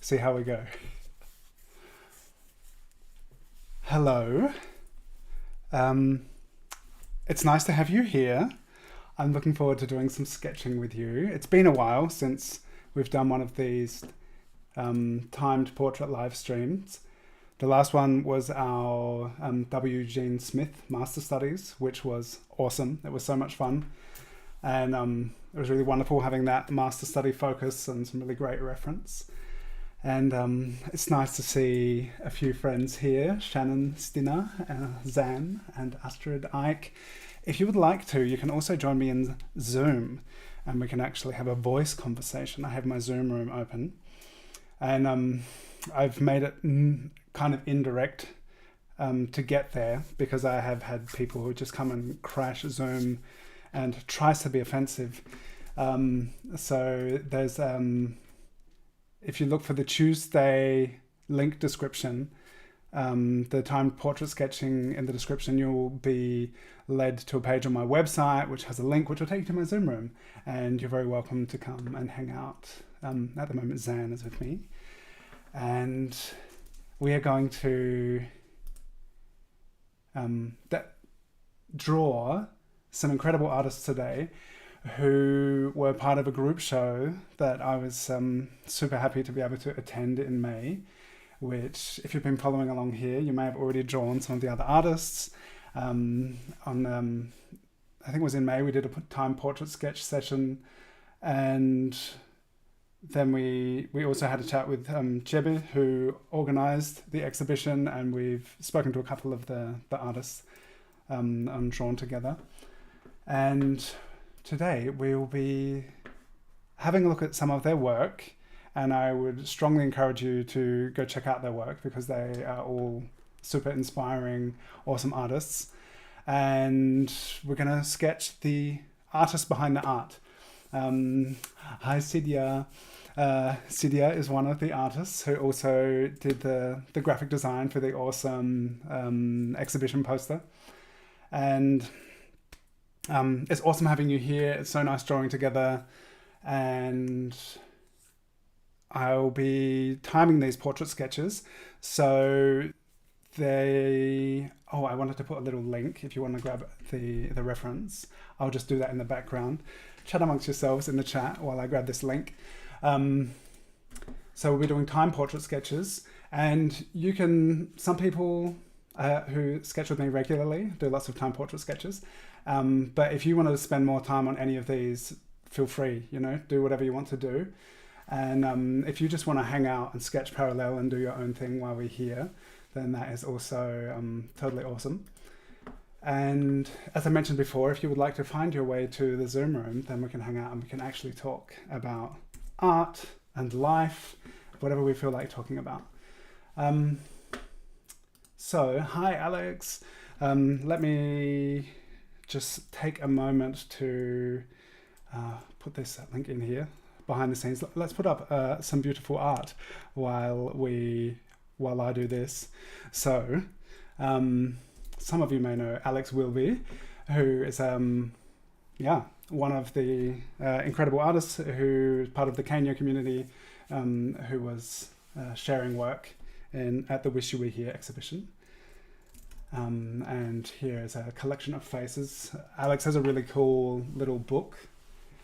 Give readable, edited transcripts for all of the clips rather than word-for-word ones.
see how we go. Hello. It's nice to have you here. I'm looking forward to doing some sketching with you. It's been a while since we've done one of these timed portrait live streams. The last one was our W. Eugene Smith Master Studies, which was awesome. It was so much fun. And it was really wonderful having that master study focus and some really great reference. And it's nice to see a few friends here, Shannon Stinner, Zan, and Astrid Ike. If you would like to, you can also join me in Zoom, and we can actually have a voice conversation. I have my Zoom room open, and I've made it kind of indirect to get there, because I have had people who just come and crash Zoom and tries to be offensive. So there's, if you look for the Tuesday link description, the timed portrait sketching in the description, you'll be led to a page on my website which has a link which will take you to my Zoom room, and you're very welcome to come and hang out. At the moment Zan is with me, and we are going to draw some incredible artists today who were part of a group show that I was super happy to be able to attend in May, which, if you've been following along here, you may have already drawn some of the other artists. I think it was in May, we did a time portrait sketch session, and then we also had a chat with Chebe, who organised the exhibition, and we've spoken to a couple of the artists drawn together. And today we will be having a look at some of their work, and I would strongly encourage you to go check out their work, because they are all super inspiring, awesome artists. And we're going to sketch the artist behind the art. Hi, Sidia. Sidia is one of the artists who also did the graphic design for the awesome exhibition poster. And it's awesome having you here. It's so nice drawing together. And I'll be timing these portrait sketches. So I wanted to put a little link if you want to grab the reference. I'll just do that in the background. Chat amongst yourselves in the chat while I grab this link. So we'll be doing time portrait sketches, and some people who sketch with me regularly do lots of time portrait sketches. But if you want to spend more time on any of these, feel free, do whatever you want to do. And if you just want to hang out and sketch parallel and do your own thing while we're here, then that is also totally awesome. And as I mentioned before, if you would like to find your way to the Zoom room, then we can hang out and we can actually talk about art and life, whatever we feel like talking about. So, hi Alex. Let me just take a moment to put this link in here behind the scenes. Let's put up some beautiful art while I do this. So, some of you may know Alex Wilby, who is one of the incredible artists who is part of the Kenya community, who was sharing work at the Wish You Were Here exhibition. And here is a collection of faces. Alex has a really cool little book.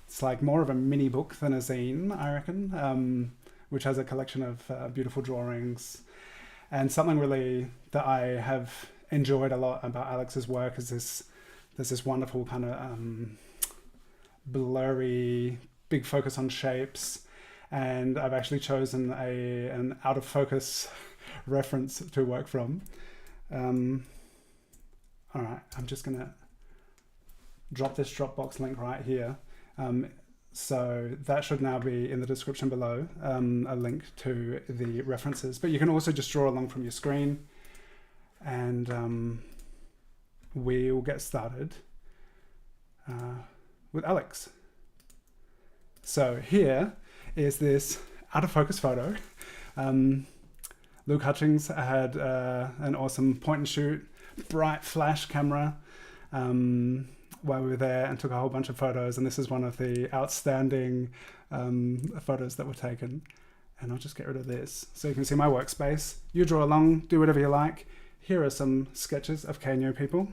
It's like more of a mini book than a zine, I reckon, which has a collection of beautiful drawings. And something really that I have enjoyed a lot about Alex's work is there's this wonderful kind of blurry, big focus on shapes. And I've actually chosen an out of focus reference to work from. All right, I'm just gonna drop this Dropbox link right here. So that should now be in the description below, a link to the references. But you can also just draw along from your screen, and we'll get started with Alex. So here is this out of focus photo. Luke Hutchings had an awesome point and shoot, bright flash camera while we were there, and took a whole bunch of photos. And this is one of the outstanding photos that were taken. And I'll just get rid of this so you can see my workspace. You draw along, do whatever you like. Here are some sketches of Kenyo people.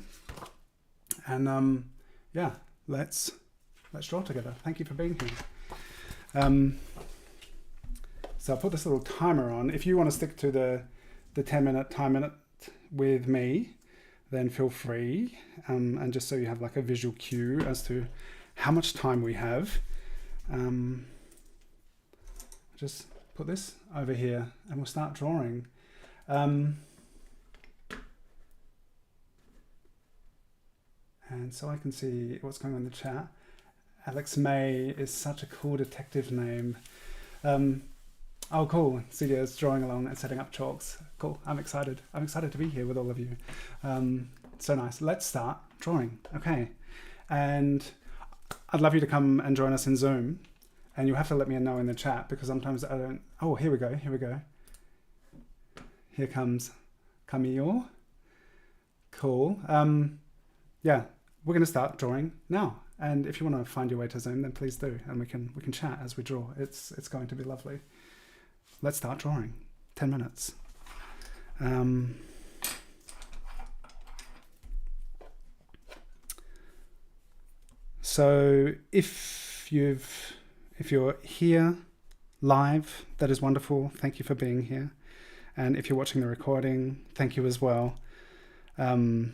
And yeah, let's draw together. Thank you for being here. So I'll put this little timer on. If you want to stick to the 10-minute time limit with me, then feel free. And just so you have like a visual cue as to how much time we have. Just put this over here and we'll start drawing. And so I can see what's going on in the chat. Alex May is such a cool detective name. Oh, cool. Celia's drawing along and setting up chalks. Cool. I'm excited. I'm excited to be here with all of you. So nice. Let's start drawing. Okay. And I'd love you to come and join us in Zoom. And you'll have to let me know in the chat because sometimes I don't... Oh, here we go. Here we go. Here comes Camille. Cool. Yeah, we're going to start drawing now. And if you want to find your way to Zoom, then please do. And we can chat as we draw. It's going to be lovely. Let's start drawing. 10 minutes. So if you're here live, that is wonderful. Thank you for being here. And if you're watching the recording, thank you as well. And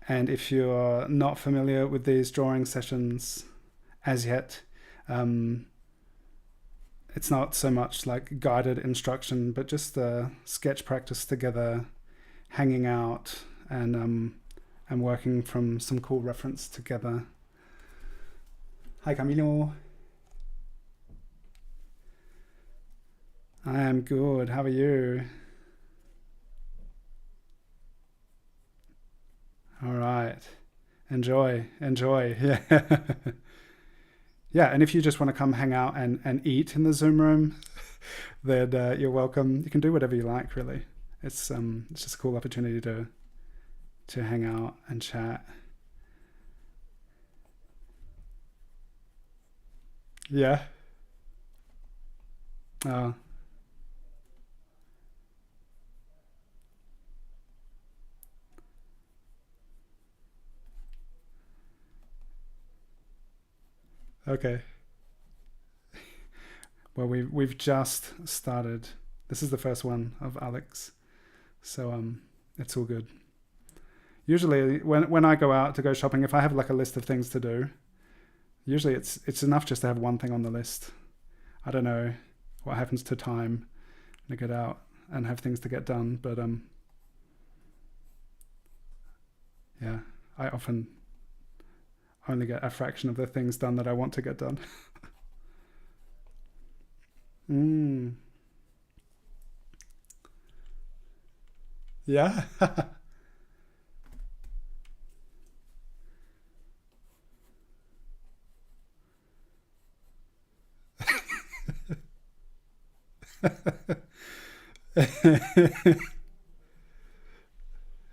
if you're not familiar with these drawing sessions as yet, it's not so much like guided instruction, but just the sketch practice together, hanging out and working from some cool reference together. Hi, Camilo. I am good. How are you? All right. Enjoy. Yeah. Yeah, and if you just want to come hang out and eat in the Zoom room, then you're welcome. You can do whatever you like, really. It's just a cool opportunity to hang out and chat. Yeah. Oh. Okay. Well, we've just started. This is the first one of Alex, so it's all good. Usually, when I go out to go shopping, if I have like a list of things to do, usually it's enough just to have one thing on the list. I don't know what happens to time to get out and have things to get done, but yeah, I often only get a fraction of the things done that I want to get done. Yeah.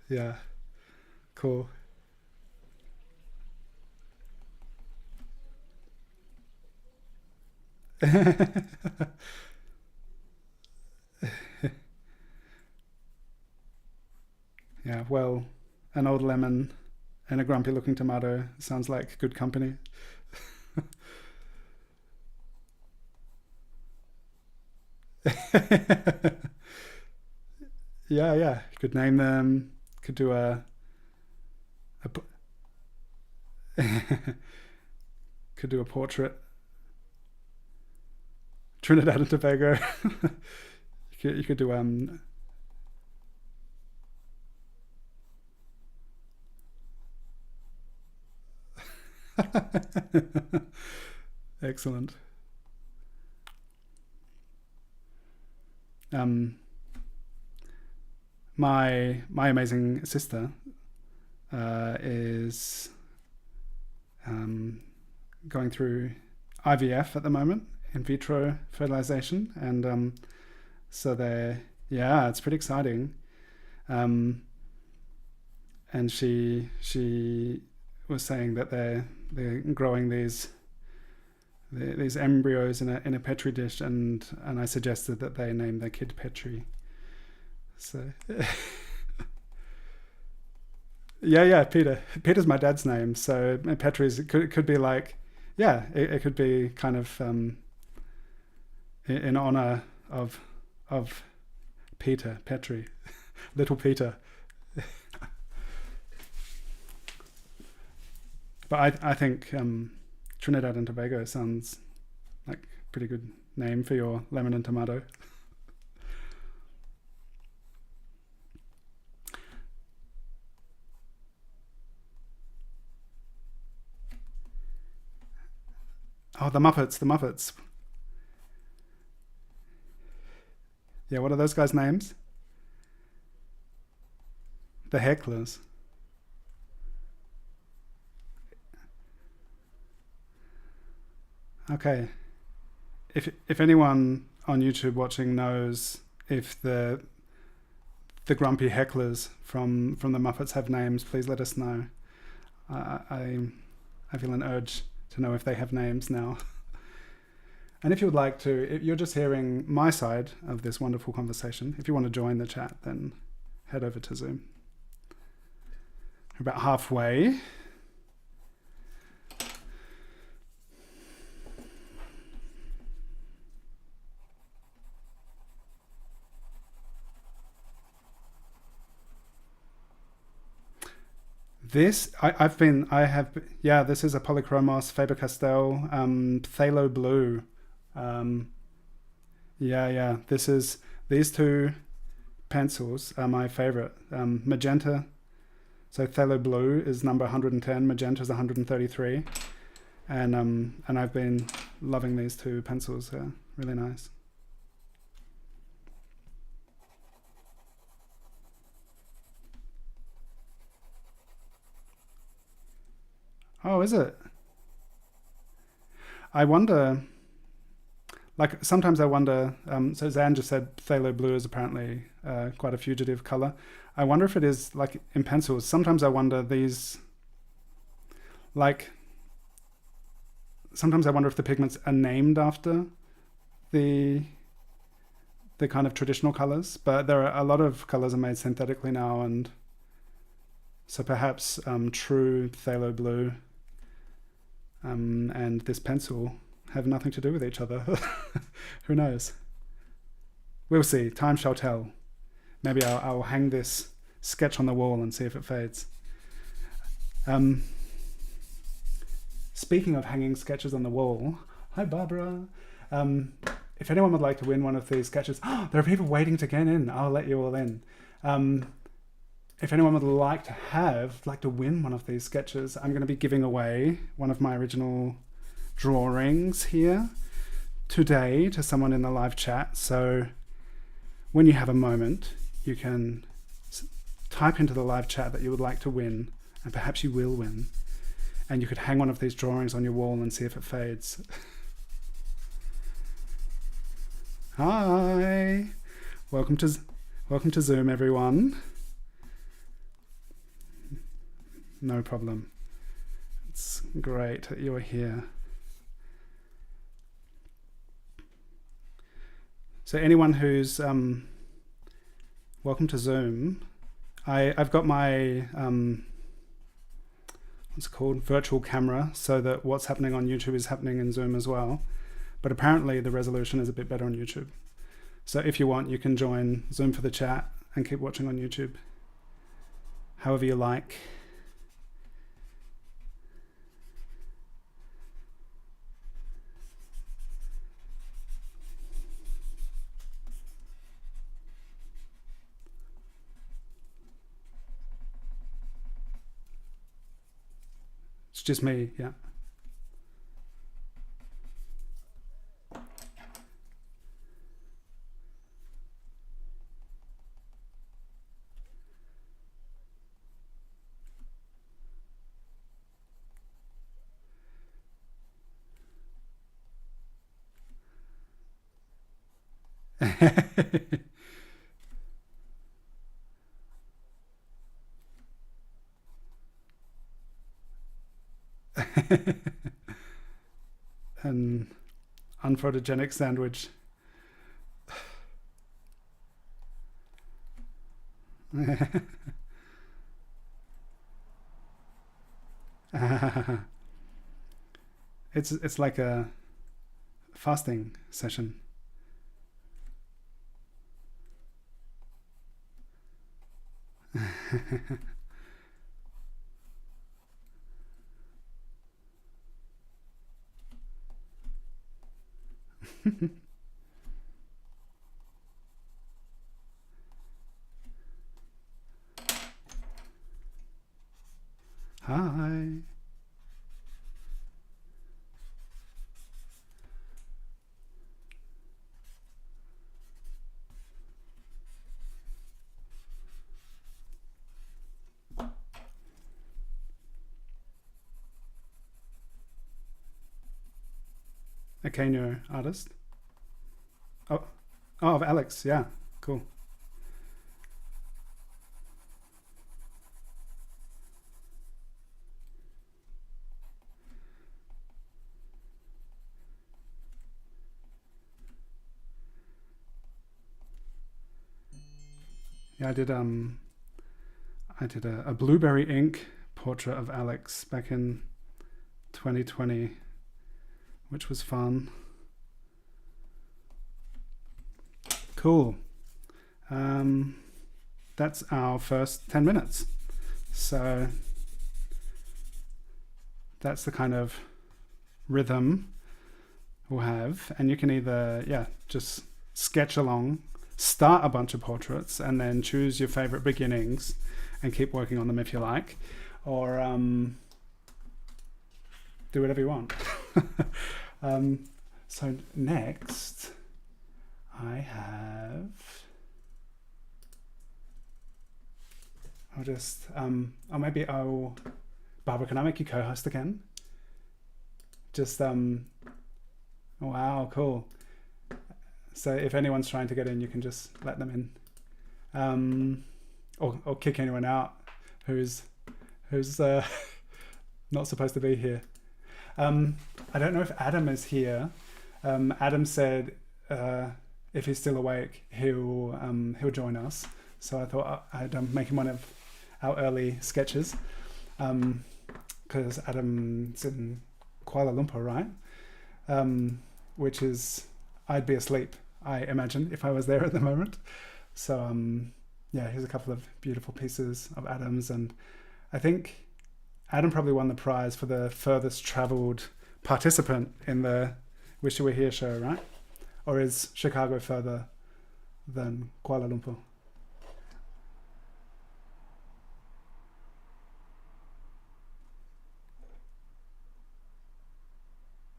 Yeah. Cool. Yeah, well, an old lemon and a grumpy looking tomato sounds like good company. Yeah. Could name them. Could do could do a portrait. Trinidad and Tobago. You could do excellent. My amazing sister is going through IVF at the moment, in vitro fertilization, and so it's pretty exciting. And she was saying that they're growing these these embryos in a petri dish, and I suggested that they name their kid Petri. So yeah, Peter. Peter's my dad's name, so Petri's could be like, yeah, it could be kind of in honor of Peter, Petri, little Peter. But I think Trinidad and Tobago sounds like a pretty good name for your lemon and tomato. Oh, the Muppets. Yeah, what are those guys' names? The Hecklers. Okay. If anyone on YouTube watching knows if the grumpy hecklers from the Muppets have names, please let us know. I feel an urge to know if they have names now. And if you would like to, if you're just hearing my side of this wonderful conversation, if you want to join the chat, then head over to Zoom. We're about halfway. This this is a Polychromos Faber-Castell Phthalo Blue. These two pencils are my favorite. Magenta, so Phthalo Blue is number 110, Magenta is 133, and I've been loving these two pencils. Really nice. Oh, is it? I wonder, like sometimes I wonder, so Zan just said phthalo blue is apparently quite a fugitive color. I wonder if it is like in pencils. Sometimes I wonder sometimes I wonder if the pigments are named after the kind of traditional colors, but there are a lot of colors are made synthetically now, and so perhaps true phthalo blue and this pencil have nothing to do with each other. Who knows? We'll see. Time shall tell. Maybe I'll hang this sketch on the wall and see if it fades. Speaking of hanging sketches on the wall, hi Barbara. If anyone would like to win one of these sketches, there are people waiting to get in. I'll let you all in. If anyone would like to win one of these sketches, I'm going to be giving away one of my original drawings here today to someone in the live chat. So when you have a moment, you can type into the live chat that you would like to win, and perhaps you will win. And you could hang one of these drawings on your wall and see if it fades. Hi! Welcome to Zoom, everyone. No problem. It's great that you're here. So anyone who's welcome to Zoom. I've got my what's it called, virtual camera, so that what's happening on YouTube is happening in Zoom as well. But apparently the resolution is a bit better on YouTube. So if you want, you can join Zoom for the chat and keep watching on YouTube. However you like. It's just me, yeah. an unphotogenic sandwich. It's like a fasting session. Hi. A Kano artist. Oh, of Alex. Yeah, cool. Yeah, I did a blueberry ink portrait of Alex back in 2020, which was fun. Cool. That's our first 10 minutes. So that's the kind of rhythm we'll have. And you can either, just sketch along, start a bunch of portraits, and then choose your favorite beginnings and keep working on them if you like. Or do whatever you want. So next, I have... Barbara, can I make you co-host again? Wow, cool. So if anyone's trying to get in, you can just let them in. Or kick anyone out who's not supposed to be here. I don't know if Adam is here. Adam said if he's still awake, he'll join us. So I thought I'd make him one of our early sketches, because Adam's in Kuala Lumpur, right? Which is, I'd be asleep, I imagine, if I was there at the moment. So here's a couple of beautiful pieces of Adam's, and I think Adam probably won the prize for the furthest travelled participant in the Wish You Were Here show, right? Or is Chicago further than Kuala Lumpur?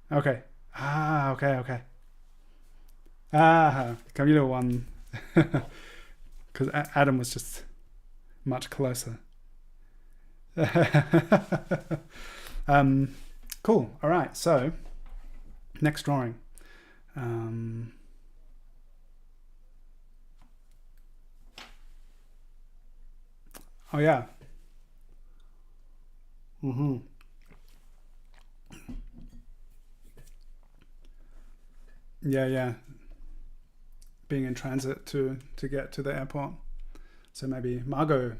Okay. Okay. Camilo won because Adam was just much closer. Cool. All right. So next drawing. Oh yeah. Mm-hmm. Yeah. Being in transit to get to the airport. So maybe Margot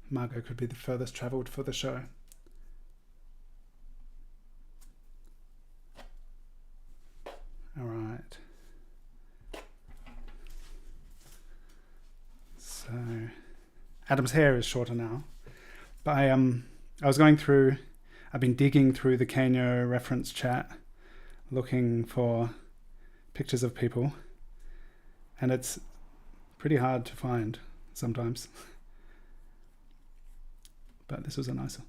could be the furthest travelled for the show. All right. So Adam's hair is shorter now, but I was going through. I've been digging through the Kano reference chat, looking for pictures of people, and it's pretty hard to find sometimes. But this was a nice one.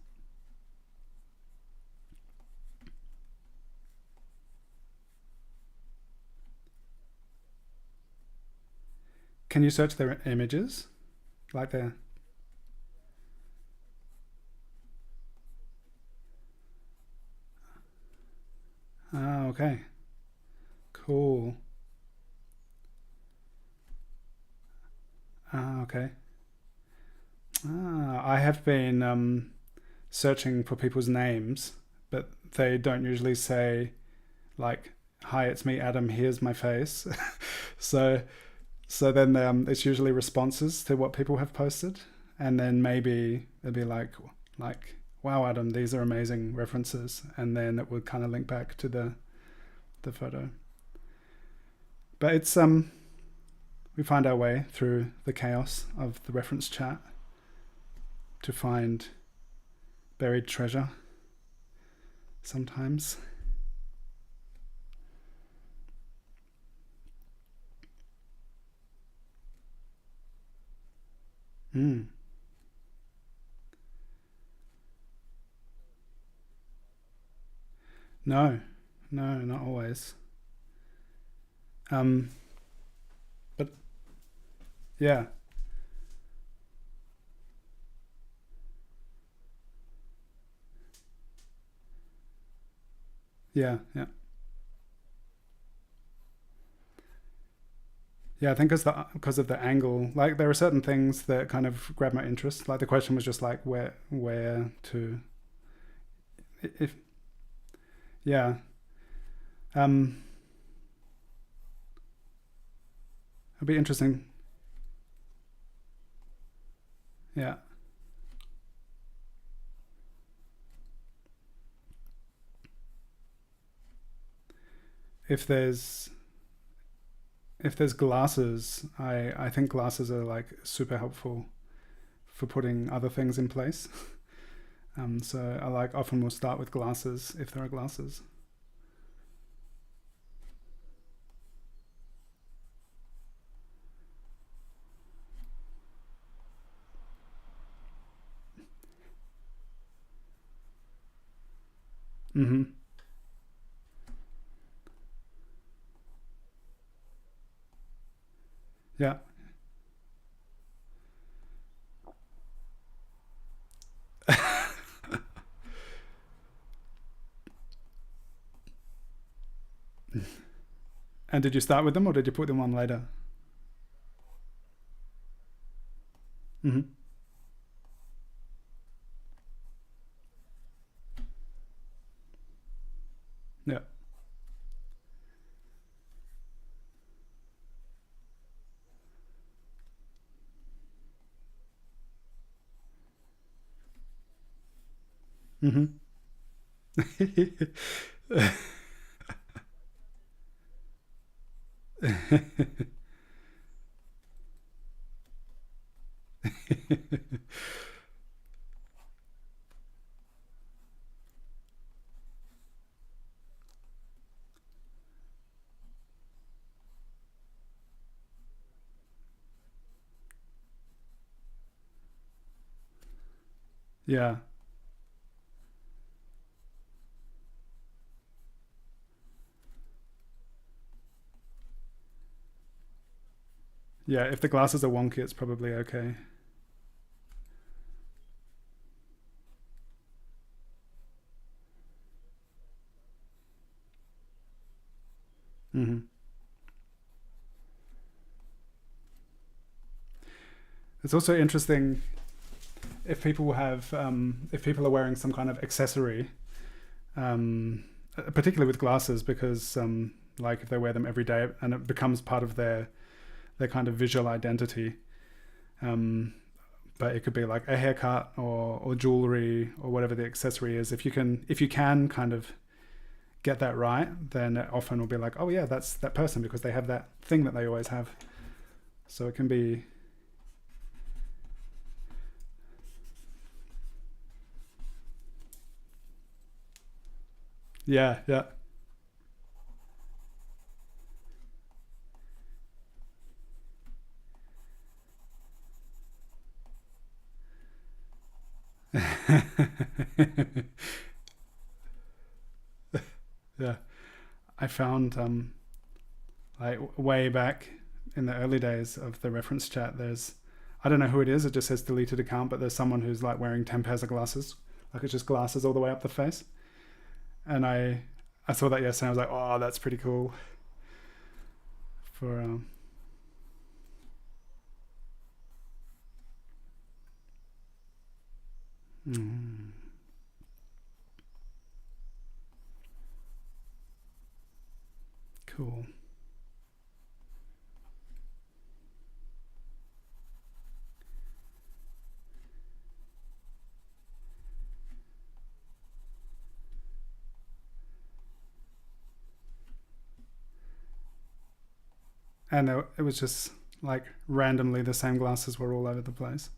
Can you search their images? Like their... Ah, okay. Cool. Ah, okay. I have been searching for people's names, but they don't usually say like, "Hi, it's me, Adam. Here's my face." so then it's usually responses to what people have posted, and then maybe it'd be like, "Wow, Adam, these are amazing references," and then it would kind of link back to the photo. But it's we find our way through the chaos of the reference chat to find buried treasure sometimes. Mm. No, no, not always. Um, but yeah, yeah, yeah. Yeah, I think because of the angle, like there are certain things that kind of grab my interest. Like the question was just like where to, if yeah, um, it'd be interesting. Yeah, if there's if there's glasses, I think glasses are like super helpful for putting other things in place. So I like often will start with glasses if there are glasses. Mm-hmm. Yeah. And did you start with them or did you put them on later? Mm-hmm. Yeah. Mm-hmm. Yeah. Yeah. If the glasses are wonky, it's probably okay. Mm-hmm. It's also interesting if people are wearing some kind of accessory, um, particularly with glasses, because like if they wear them every day and it becomes part of their kind of visual identity. Um, but it could be like a haircut or jewelry or whatever the accessory is. If you can kind of get that right, then it often will be like, oh yeah, that's that person because they have that thing that they always have. So it can be, yeah, yeah. Yeah, I found like way back in the early days of the reference chat, there's I don't know who it is. It just says deleted account, but there's someone who's like wearing 10 pairs of glasses, like it's just glasses all the way up the face. And I saw that yesterday. I was like, oh, that's pretty cool. For mm, Cool. And it was just like randomly the same glasses were all over the place.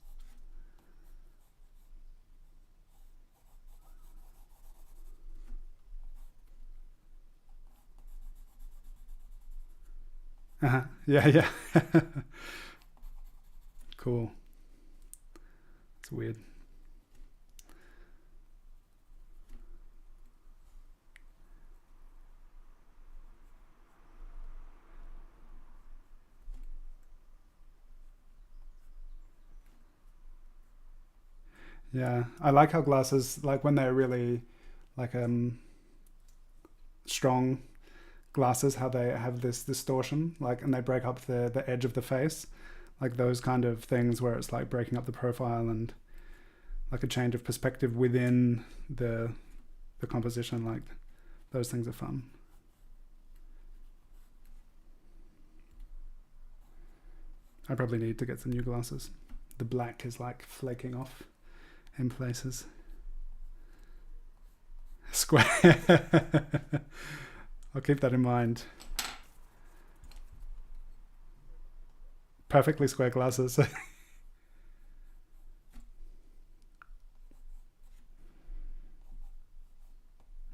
Uh-huh. Yeah, yeah. Cool. It's weird. Yeah, I like how glasses, like when they're really like strong glasses, how they have this distortion, like, and they break up the edge of the face, like those kind of things where it's like breaking up the profile and like a change of perspective within the composition. Like those things are fun. I probably need to get some new glasses. The black is like flaking off in places. Square. I'll keep that in mind. Perfectly square glasses. I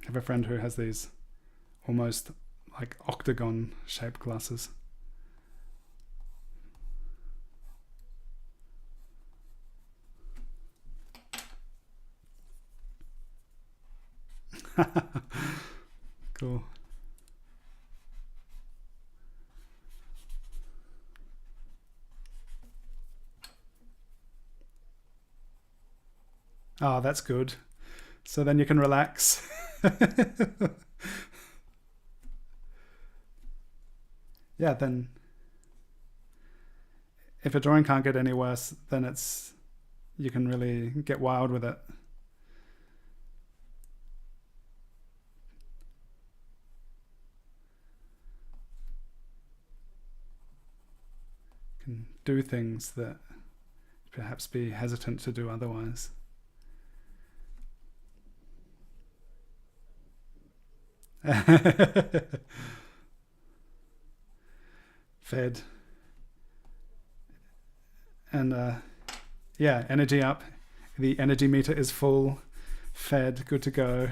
have a friend who has these almost like octagon shaped glasses. Cool. Oh, that's good. So then you can relax. Yeah, then if a drawing can't get any worse, then you can really get wild with it. You can do things that perhaps be hesitant to do otherwise. Fed. And yeah, energy up. The energy meter is full. Fed, good to go.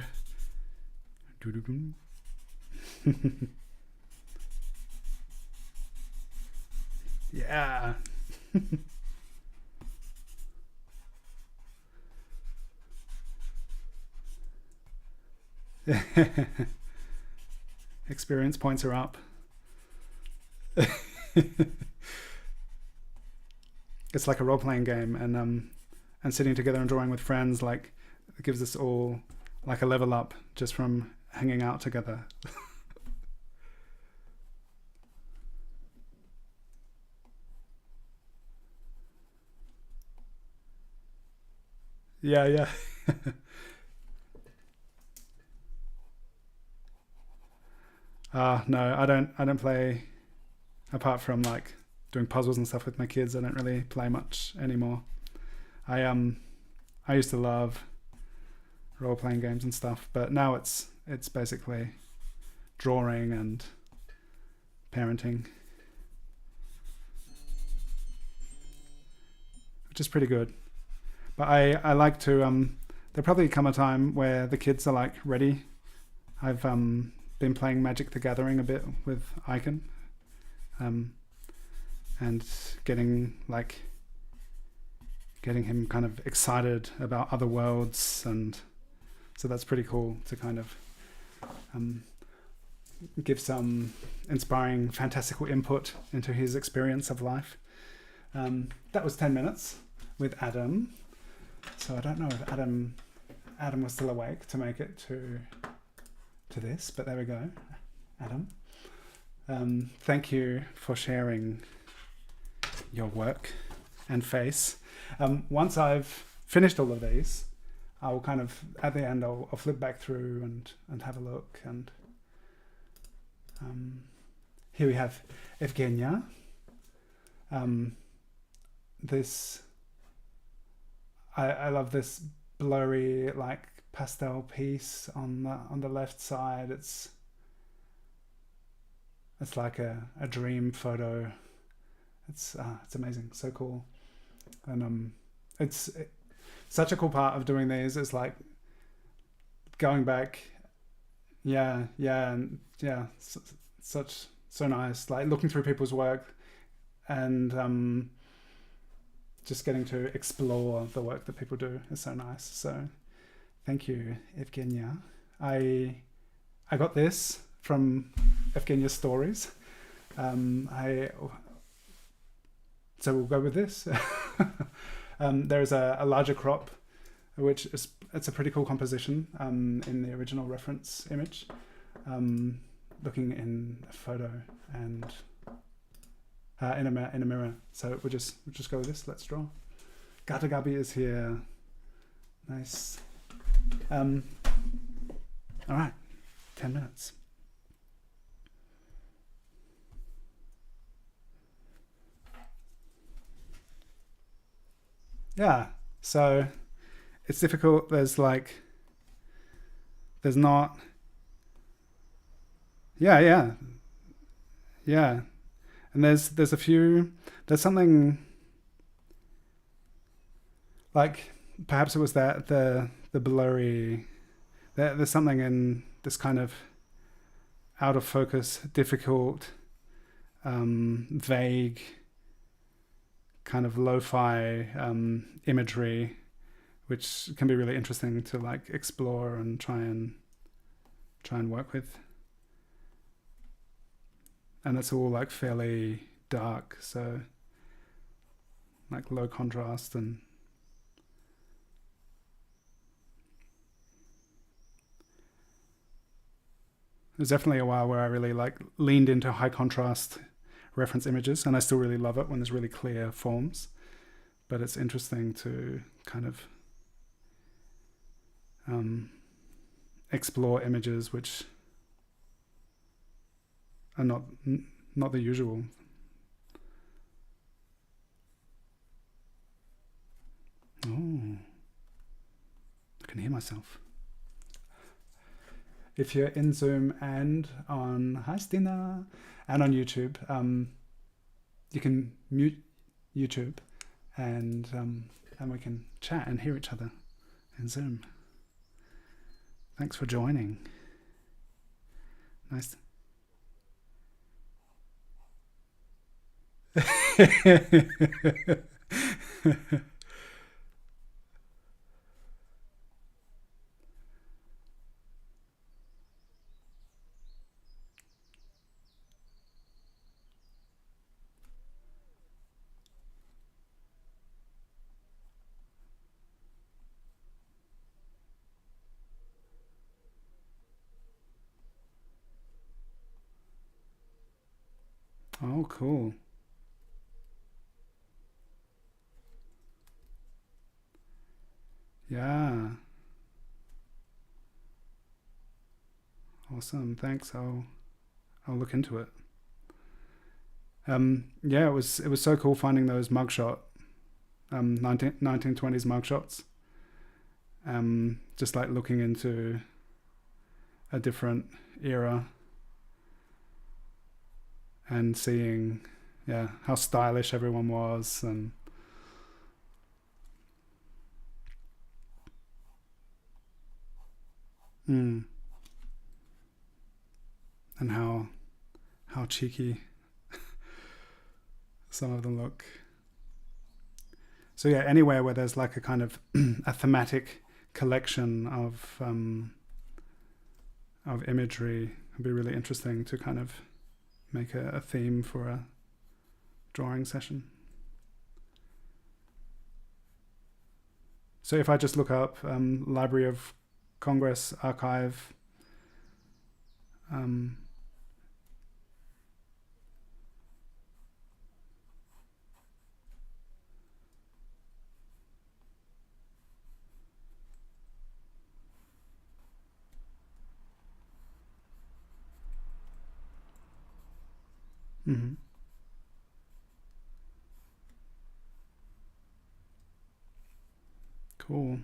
Yeah. Experience points are up. It's like a role-playing game, and sitting together and drawing with friends, like, it gives us all like a level up just from hanging out together. Yeah, yeah. No, I don't play, apart from like doing puzzles and stuff with my kids. I don't really play much anymore. I used to love role playing games and stuff, but now it's basically drawing and parenting, which is pretty good. But I like to there'll probably come a time where the kids are like ready. I've been playing Magic the Gathering a bit with Icon, and getting him kind of excited about other worlds, and so that's pretty cool to kind of give some inspiring fantastical input into his experience of life. That was 10 minutes with Adam. So I don't know if Adam was still awake to make it to this, but there we go. Adam, thank you for sharing your work and face. Once I've finished all of these, I'll kind of, at the end, I'll flip back through and have a look, and here we have Evgenia. This I love this blurry like pastel piece on the left side. It's like a dream photo. It's amazing, so cool. And such a cool part of doing these is like going back, so nice, like looking through people's work and just getting to explore the work that people do is so nice. So thank you, Evgenia. I got this from Evgenia's stories. So we'll go with this. There's a larger crop, which it's a pretty cool composition in the original reference image, looking in a photo and in a mirror. So we'll just go with this. Let's draw. Gata Gabi is here. Nice. All right, 10 minutes. Yeah, so it's difficult. There's not. Yeah. And there's a few. There's something like perhaps it was that the blurry. There's something in this kind of out of focus, difficult, vague, kind of lo-fi imagery, which can be really interesting to like explore and try and work with. And it's all like fairly dark, so like low contrast. And there's definitely a while where I really like leaned into high contrast reference images, and I still really love it when there's really clear forms, but it's interesting to kind of explore images which are not the usual. Oh, I can hear myself. If you're in Zoom and on Hi Stina and on YouTube, you can mute YouTube and we can chat and hear each other in Zoom. Thanks for joining. Nice. Oh, cool. Yeah. Awesome. Thanks. I'll look into it. Yeah, it was so cool finding those mugshot 1920s mugshots. Just like looking into a different era and seeing how stylish everyone was and and how cheeky some of them look. So yeah, anywhere where there's like a kind of a thematic collection of imagery would be really interesting to kind of make a theme for a drawing session. So if I just look up Library of Congress archive, Mm-hmm. Cool.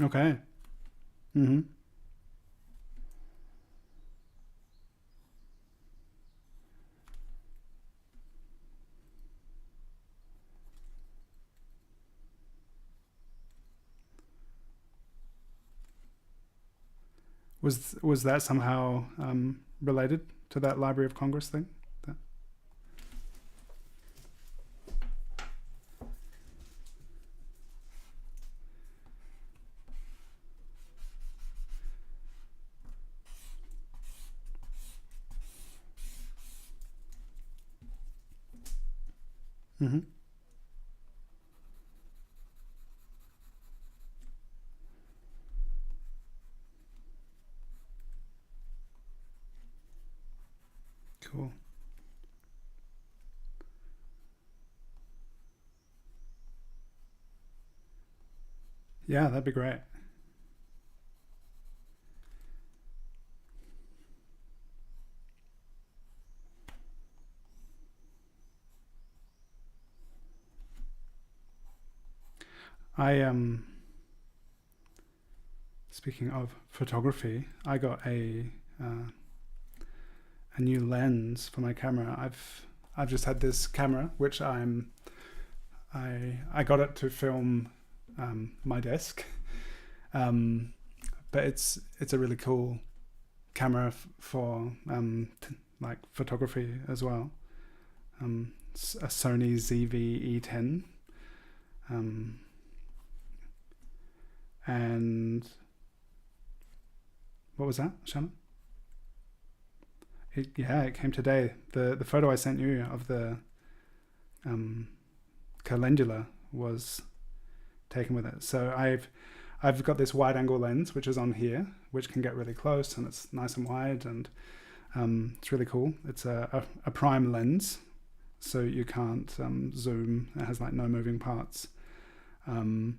Okay. Mm-hmm. Was that somehow related to that Library of Congress thing? That, mm-hmm. Cool. Yeah, that'd be great. I Speaking of photography, I got a new lens for my camera. I've just had this camera, which I got it to film my desk, um, but it's a really cool camera for like photography as well. It's a Sony ZV-E10, um, and what was that, Shannon? It came today. The photo I sent you of the um, calendula was taken with it. So I've got this wide angle lens which is on here, which can get really close and it's nice and wide, and it's really cool. It's a prime lens, so you can't zoom. It has like no moving parts, and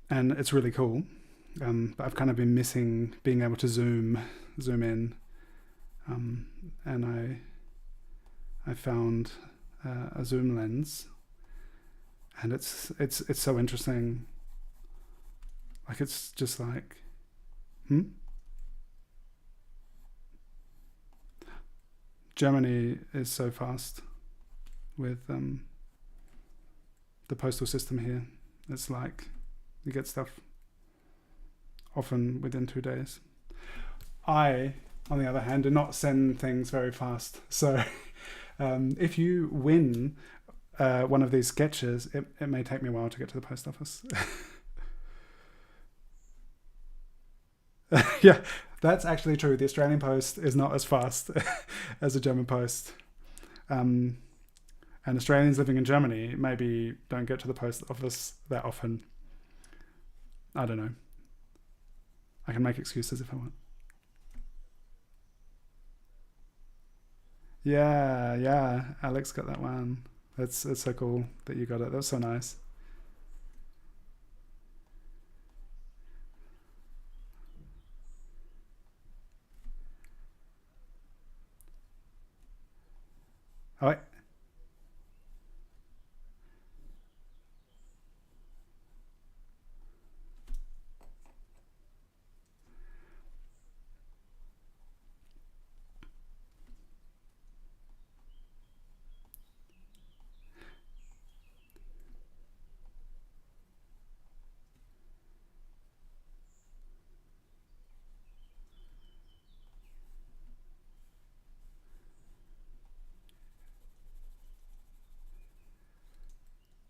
it's really cool. But I've kind of been missing being able to zoom in, and I found a zoom lens, and it's so interesting. Like it's just like, Germany is so fast with the postal system here. It's like you get stuff often within 2 days. I, on the other hand, do not send things very fast. So if you win one of these sketches, it may take me a while to get to the post office. Yeah, that's actually true. The Australian post is not as fast as the German post. And Australians living in Germany maybe don't get to the post office that often. I don't know. I can make excuses if I want. Yeah, yeah. Alex got that one. It's so cool that you got it. That was so nice. Oh,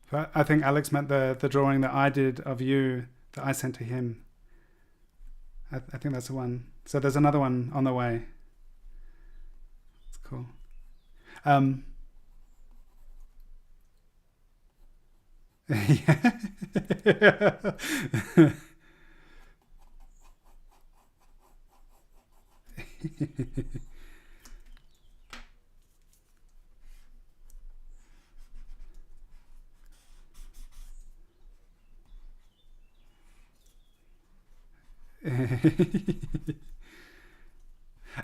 but I think Alex meant the drawing that I did of you that I sent to him. I think that's the one. So there's another one on the way. Cool. Um, yeah.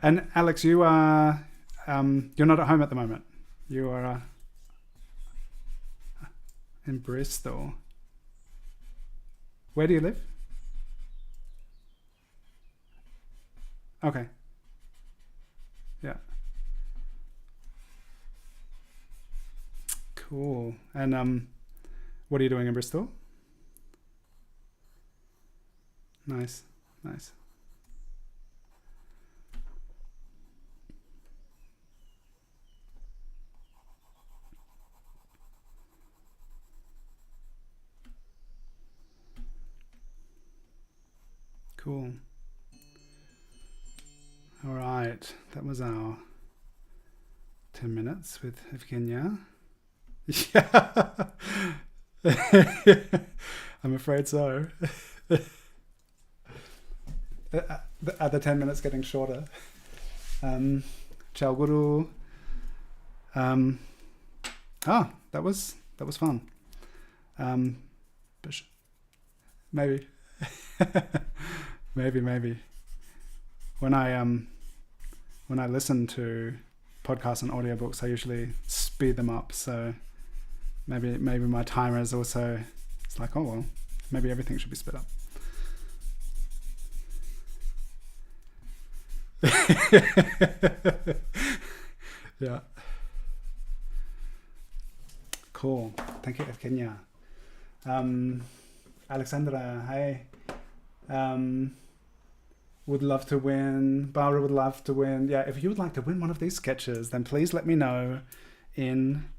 And Alex, you are you're not at home at the moment. You are in Bristol. Where do you live? Okay. Yeah. Cool. And what are you doing in Bristol? Nice. Nice. Cool. All right. That was our 10 minutes with Evgenia. Yeah. I'm afraid so. Are the 10 minutes getting shorter? Ciao Guru. That was fun. Maybe. maybe. When I listen to podcasts and audiobooks, I usually speed them up. So maybe my timer is also, it's like, oh well, maybe everything should be sped up. Yeah. Cool. Thank you, Evgenia. Alexandra, hi. Would love to win. Barbara would love to win. Yeah, if you would like to win one of these sketches, then please let me know in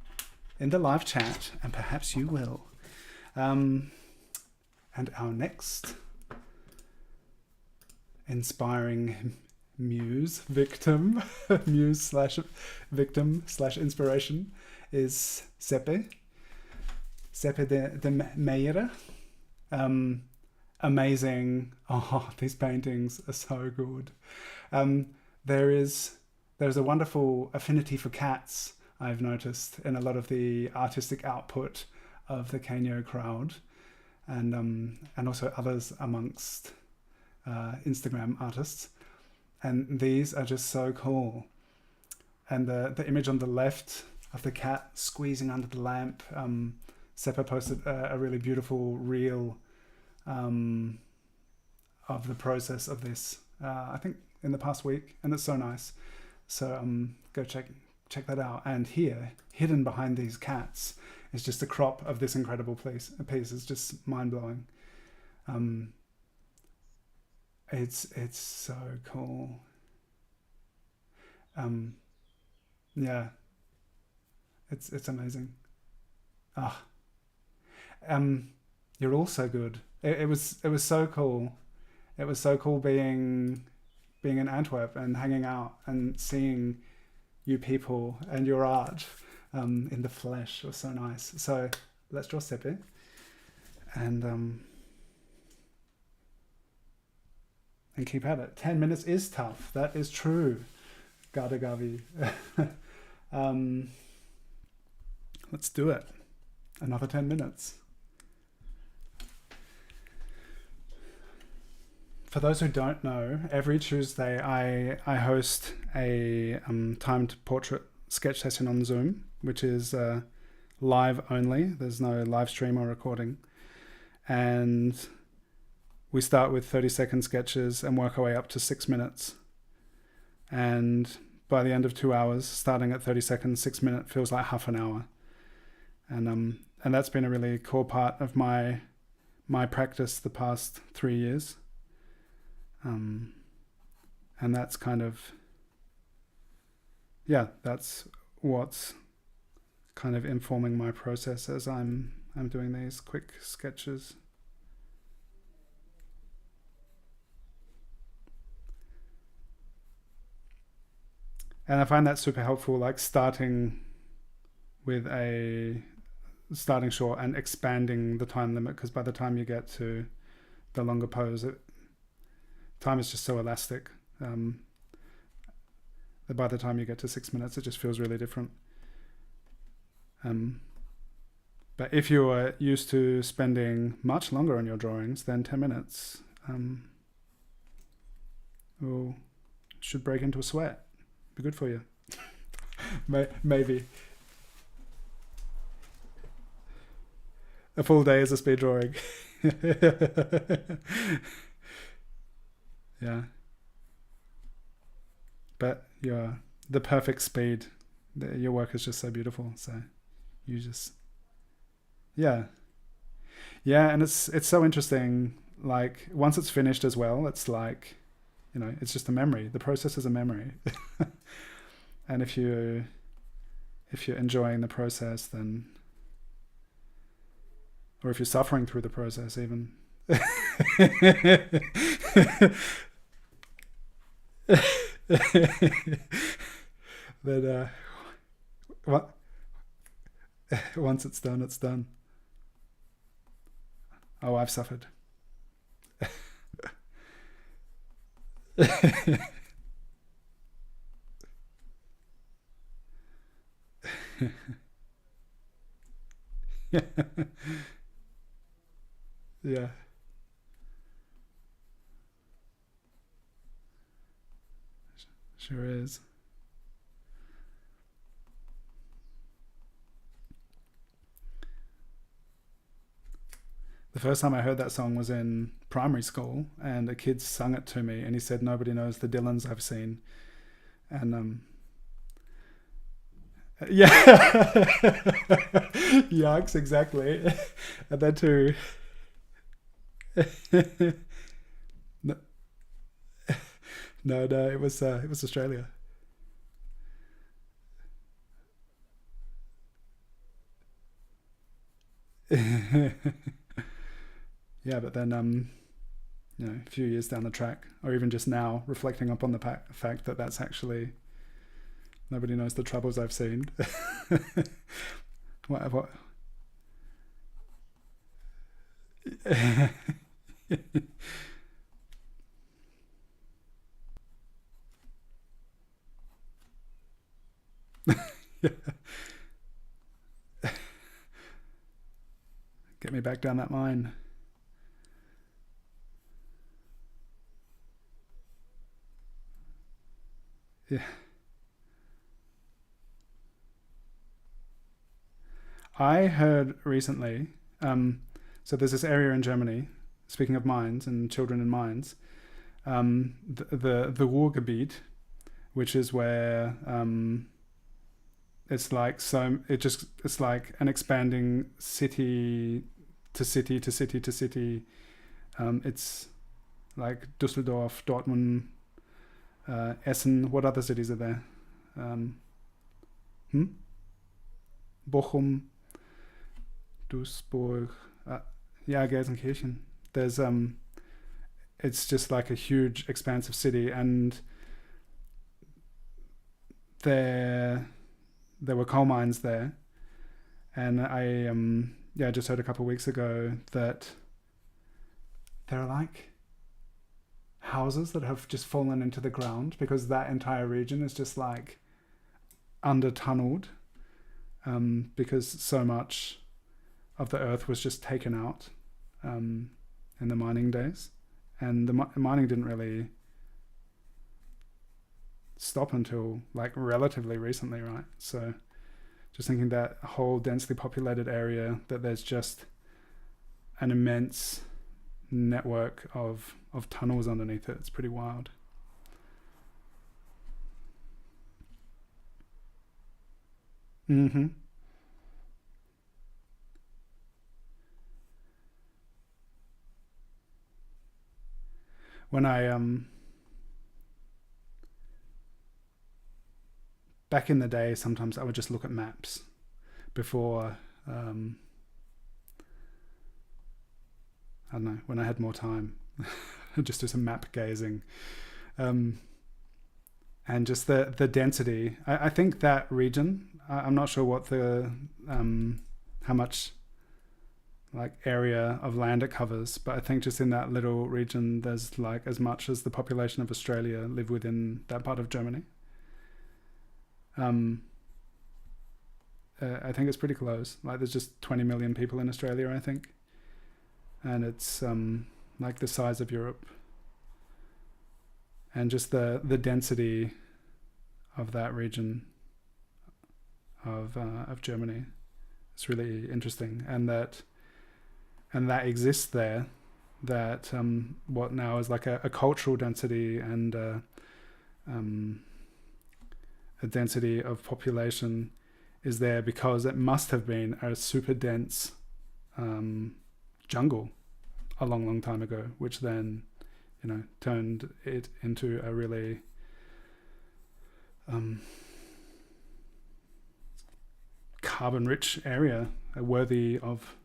the live chat, and perhaps you will. And our next inspiring muse victim inspiration is Sepe de Meira. Amazing. Oh, these paintings are so good. There's a wonderful affinity for cats, I've noticed, in a lot of the artistic output of the Kenyo crowd, and also others amongst Instagram artists. And these are just so cool. And the image on the left of the cat squeezing under the lamp, Seppa posted a really beautiful reel of the process of this, I think in the past week, and it's so nice. So go check that out. And here, hidden behind these cats, is just a crop of this incredible piece. It's just mind-blowing. It's so cool. Yeah, it's amazing. You're all so good. It was so cool. It was so cool being in Antwerp and hanging out and seeing you people and your art in the flesh. It was so nice. So let's draw Sepe. And keep at it. 10 minutes is tough. That is true. Gada Gavi. Let's do it. Another 10 minutes. For those who don't know, every Tuesday I host a timed portrait sketch session on Zoom, which is live only. There's no live stream or recording. And we start with 30-second sketches and work our way up to 6 minutes. And by the end of 2 hours, starting at 30 seconds, 6 minutes feels like half an hour. And that's been a really core part of my practice the past 3 years. And that's kind of, yeah, that's what's kind of informing my process as I'm doing these quick sketches. And I find that super helpful, like with a starting short and expanding the time limit, because by the time you get to the longer pose, time is just so elastic. That by the time you get to 6 minutes, it just feels really different. But if you are used to spending much longer on your drawings, then 10 minutes should break into a sweat. Be good for you. Maybe. A full day is a speed drawing. Yeah. But you're the perfect speed. Your work is just so beautiful. So you just, yeah. Yeah, and it's so interesting. Like once it's finished as well, it's like, it's just a memory. The process is a memory. And if you're enjoying the process, then, or if you're suffering through the process even. Then what? Once it's done, it's done. Oh, I've suffered. Yeah, sure is. The first time I heard that song was in primary school, and a kid sung it to me, and he said, "Nobody knows the Dylans I've seen." And yeah, yucks, exactly. And then too, no, no, it was Australia. Yeah, but then a few years down the track, or even just now, reflecting upon the fact that that's actually nobody knows the troubles I've seen. What? Yeah. Get me back down that line. Yeah. I heard recently, so there's this area in Germany, speaking of mines and children in mines, the Ruhrgebiet, which is where it's like it's like an expanding city to city to city to city. It's like Düsseldorf, Dortmund, Essen. What other cities are there? Um, hmm? Bochum, Duisburg. Yeah, Gelsenkirchen. There's it's just like a huge, expansive city, and there were coal mines there, and I just heard a couple of weeks ago that there are like houses that have just fallen into the ground because that entire region is just like under tunneled, because so much of the earth was just taken out in the mining days, and the mining didn't really stop until like relatively recently, right? So just thinking that whole densely populated area, that there's just an immense network of tunnels underneath it. It's pretty wild. Mm-hmm. When I back in the day, sometimes I would just look at maps before I don't know, when I had more time. Just do some map gazing. Um, and just the density. I think that region, I'm not sure what the how much like area of land it covers, but I think just in that little region there's like as much as the population of Australia live within that part of Germany. I think it's pretty close. Like there's just 20 million people in Australia, I think, and it's like the size of Europe, and just the density of that region of Germany. It's really interesting, and that exists there. That what now is like a cultural density and a density of population is there because it must have been a super dense jungle a long time ago, which then, you know, turned it into a really carbon-rich area, worthy of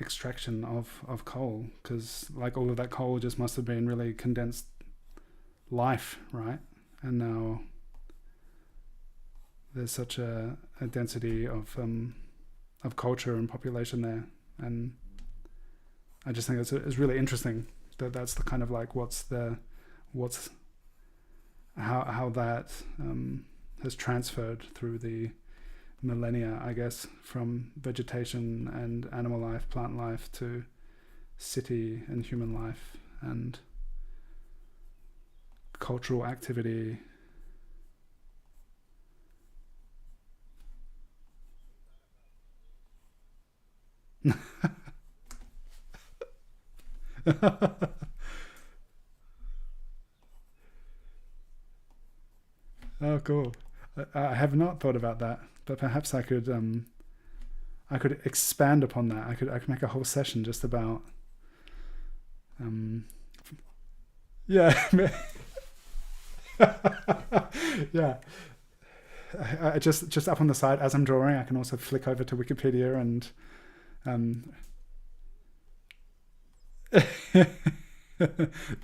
extraction of coal, because like all of that coal just must have been really condensed life, right? And now there's such a density of culture and population there, and I just think it's really interesting that that's the kind of like how that has transferred through the millennia, I guess, from vegetation and animal life, plant life, to city and human life and cultural activity. Oh, cool. I have not thought about that, but perhaps I could expand upon that. I could make a whole session just about yeah. Yeah. I just up on the side as I'm drawing, I can also flick over to Wikipedia and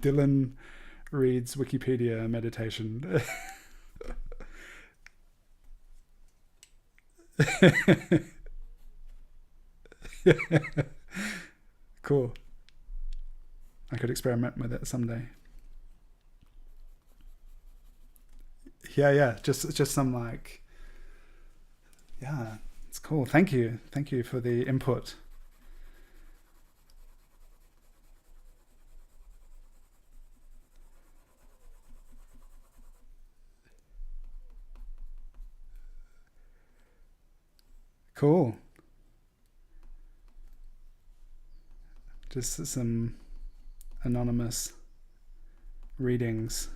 Dylan reads Wikipedia meditation. Cool. I could experiment with it someday. Yeah. Just some like, yeah, it's cool. Thank you for the input. Cool. Just some anonymous readings.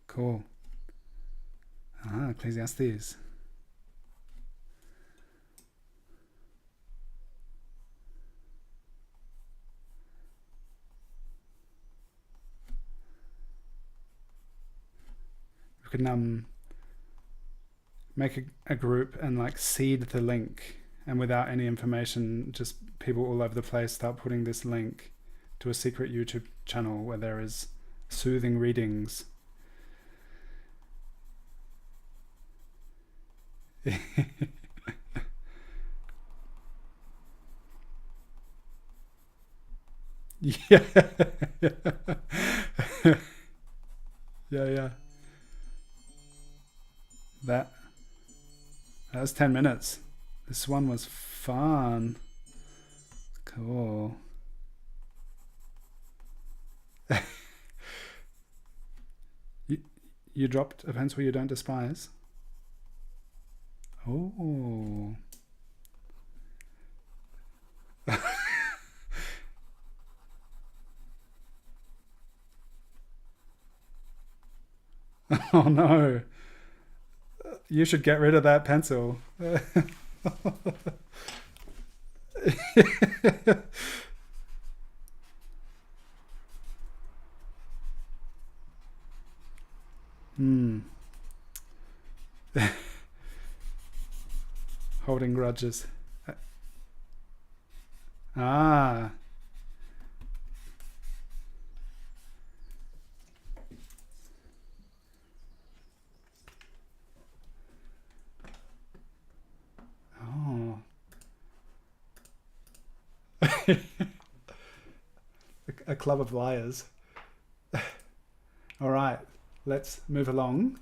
Cool. Ecclesiastes. We can make a group and like seed the link, and without any information, just people all over the place start putting this link to a secret YouTube channel where there is soothing readings. Yeah. Yeah. That was 10 minutes. This one was fun. Cool. You dropped a pencil you don't despise. Oh. Oh no. You should get rid of that pencil. Holding grudge. judges. Ah. Oh. A club of liars. All right, let's move along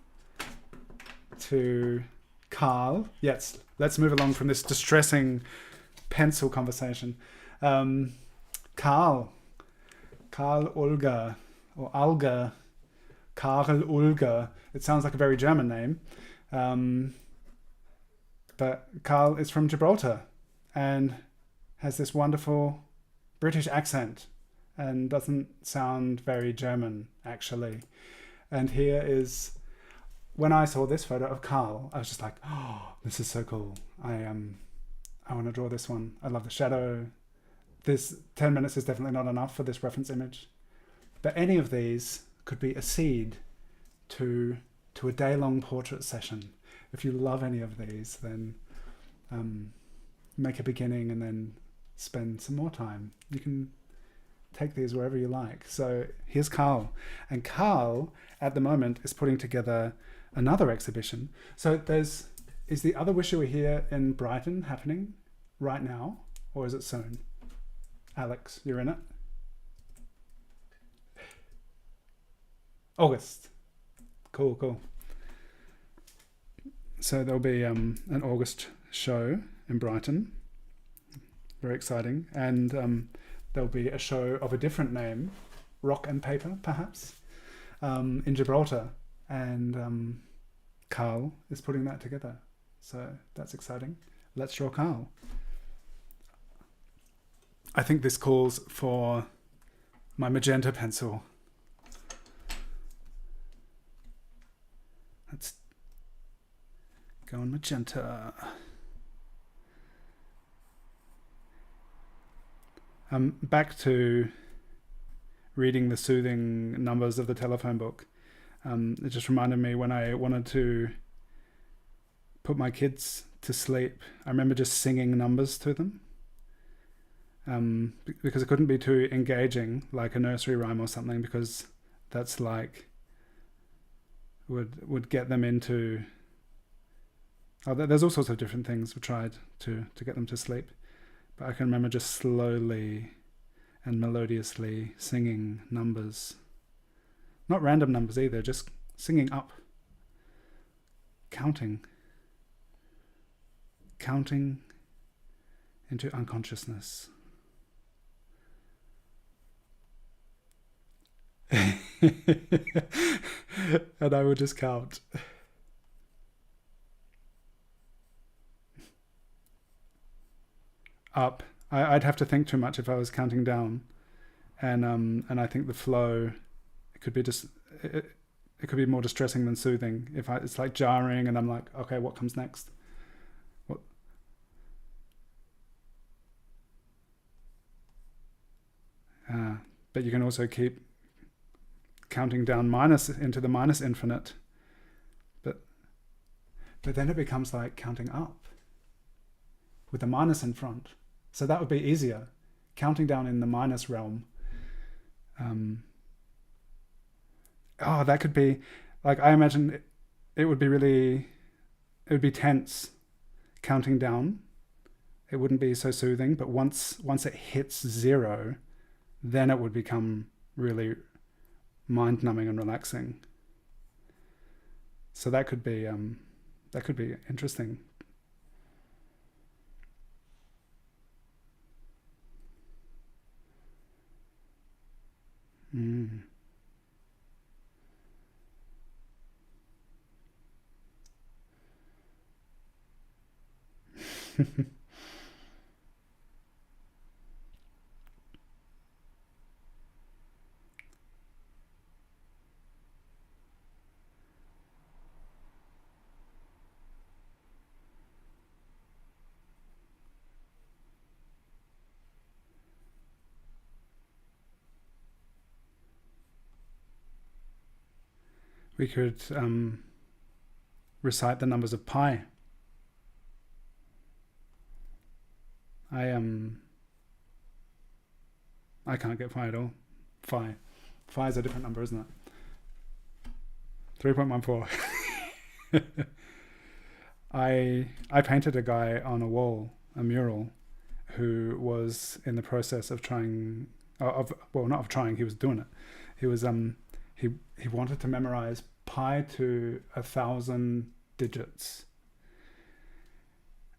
to Carl. Yes, let's move along from this distressing pencil conversation. Carl Ulger, or Alga, Karl Ulger. It sounds like a very German name. But Carl is from Gibraltar and has this wonderful British accent and doesn't sound very German, actually. And here is, when I saw this photo of Carl, I was just like, oh, this is so cool. I want to draw this one. I love the shadow. This 10 minutes is definitely not enough for this reference image. But any of these could be a seed to a day-long portrait session. If you love any of these, then make a beginning and then spend some more time. You can take these wherever you like. So here's Carl. And Carl, at the moment, is putting together another exhibition. So is the other Wishy here in Brighton happening right now? Or is it soon? Alex, you're in it? August. Cool. So there'll be an August show in Brighton. Very exciting. And there'll be a show of a different name, Rock and Paper, perhaps, in Gibraltar. And Carl is putting that together. So that's exciting. Let's draw Carl. I think this calls for my magenta pencil. Let's go on magenta. Back to reading the soothing numbers of the telephone book. It just reminded me when I wanted to put my kids to sleep, I remember just singing numbers to them. Because it couldn't be too engaging, like a nursery rhyme or something, because that's like would get them into. There's all sorts of different things we tried to get them to sleep, but I can remember just slowly and melodiously singing numbers, not random numbers either, just singing up, counting into unconsciousness. And I would just count. Up. I'd have to think too much if I was counting down, and I think the flow, it could be just it could be more distressing than soothing. It's like jarring, and I'm like, okay, what comes next? What? But you can also keep counting down into the minus infinite, but then it becomes like counting up with a minus in front. So that would be easier, counting down in the minus realm. That could be, like, I imagine it would be tense counting down. It wouldn't be so soothing, but once it hits 0, then it would become really mind-numbing and relaxing. So that could be interesting. We could recite the numbers of pi. I I can't get phi at all. Phi. Phi is a different number, isn't it? 3.14. I painted a guy on a wall, a mural, who was in the process of trying well, not of trying, he was doing it. He was he wanted to memorize pi to 1,000 digits,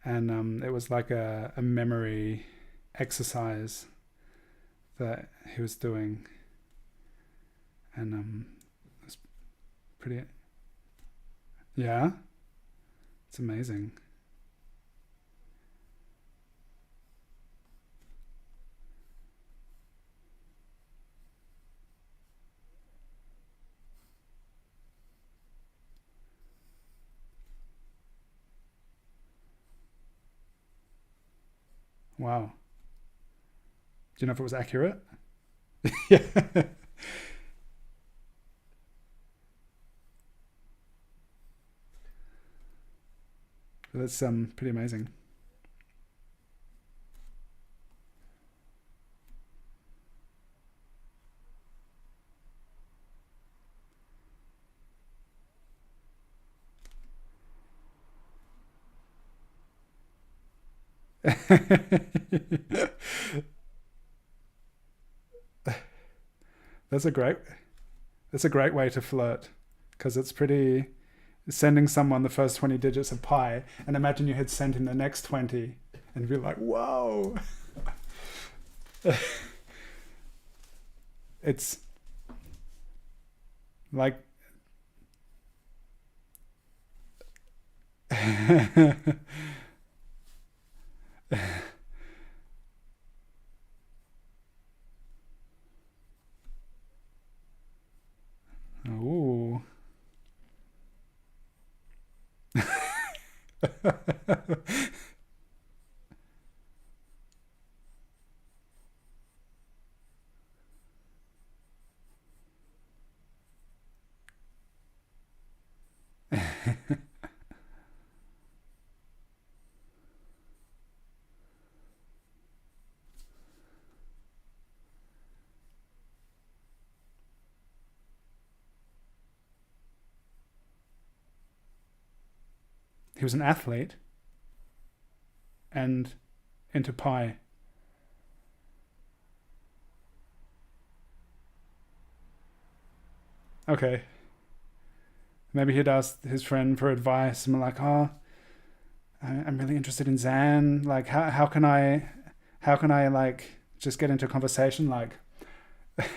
and it was like a memory exercise that he was doing, and it was pretty. Yeah, it's amazing. Wow. Do you know if it was accurate? Yeah. That's pretty amazing. That's a great that's a great way to flirt, because it's pretty sending someone the first 20 digits of pi, and imagine you had sent him the next 20 and be like, whoa. It's like ooh. He was an athlete and into pi. Okay. Maybe he'd asked his friend for advice and like, oh, I'm really interested in Zan. Like, how can I like just get into a conversation? Like,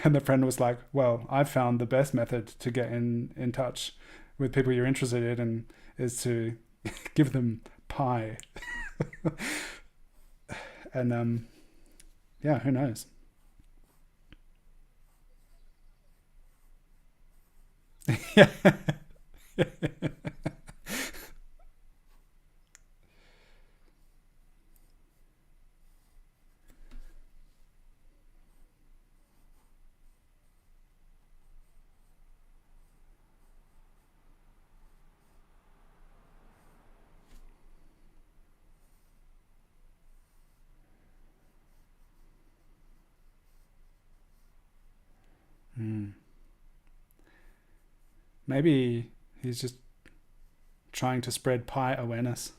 and the friend was like, well, I've found the best method to get in touch with people you're interested in is to give them pie. And yeah, who knows? Yeah. Hmm. Maybe he's just trying to spread pie awareness.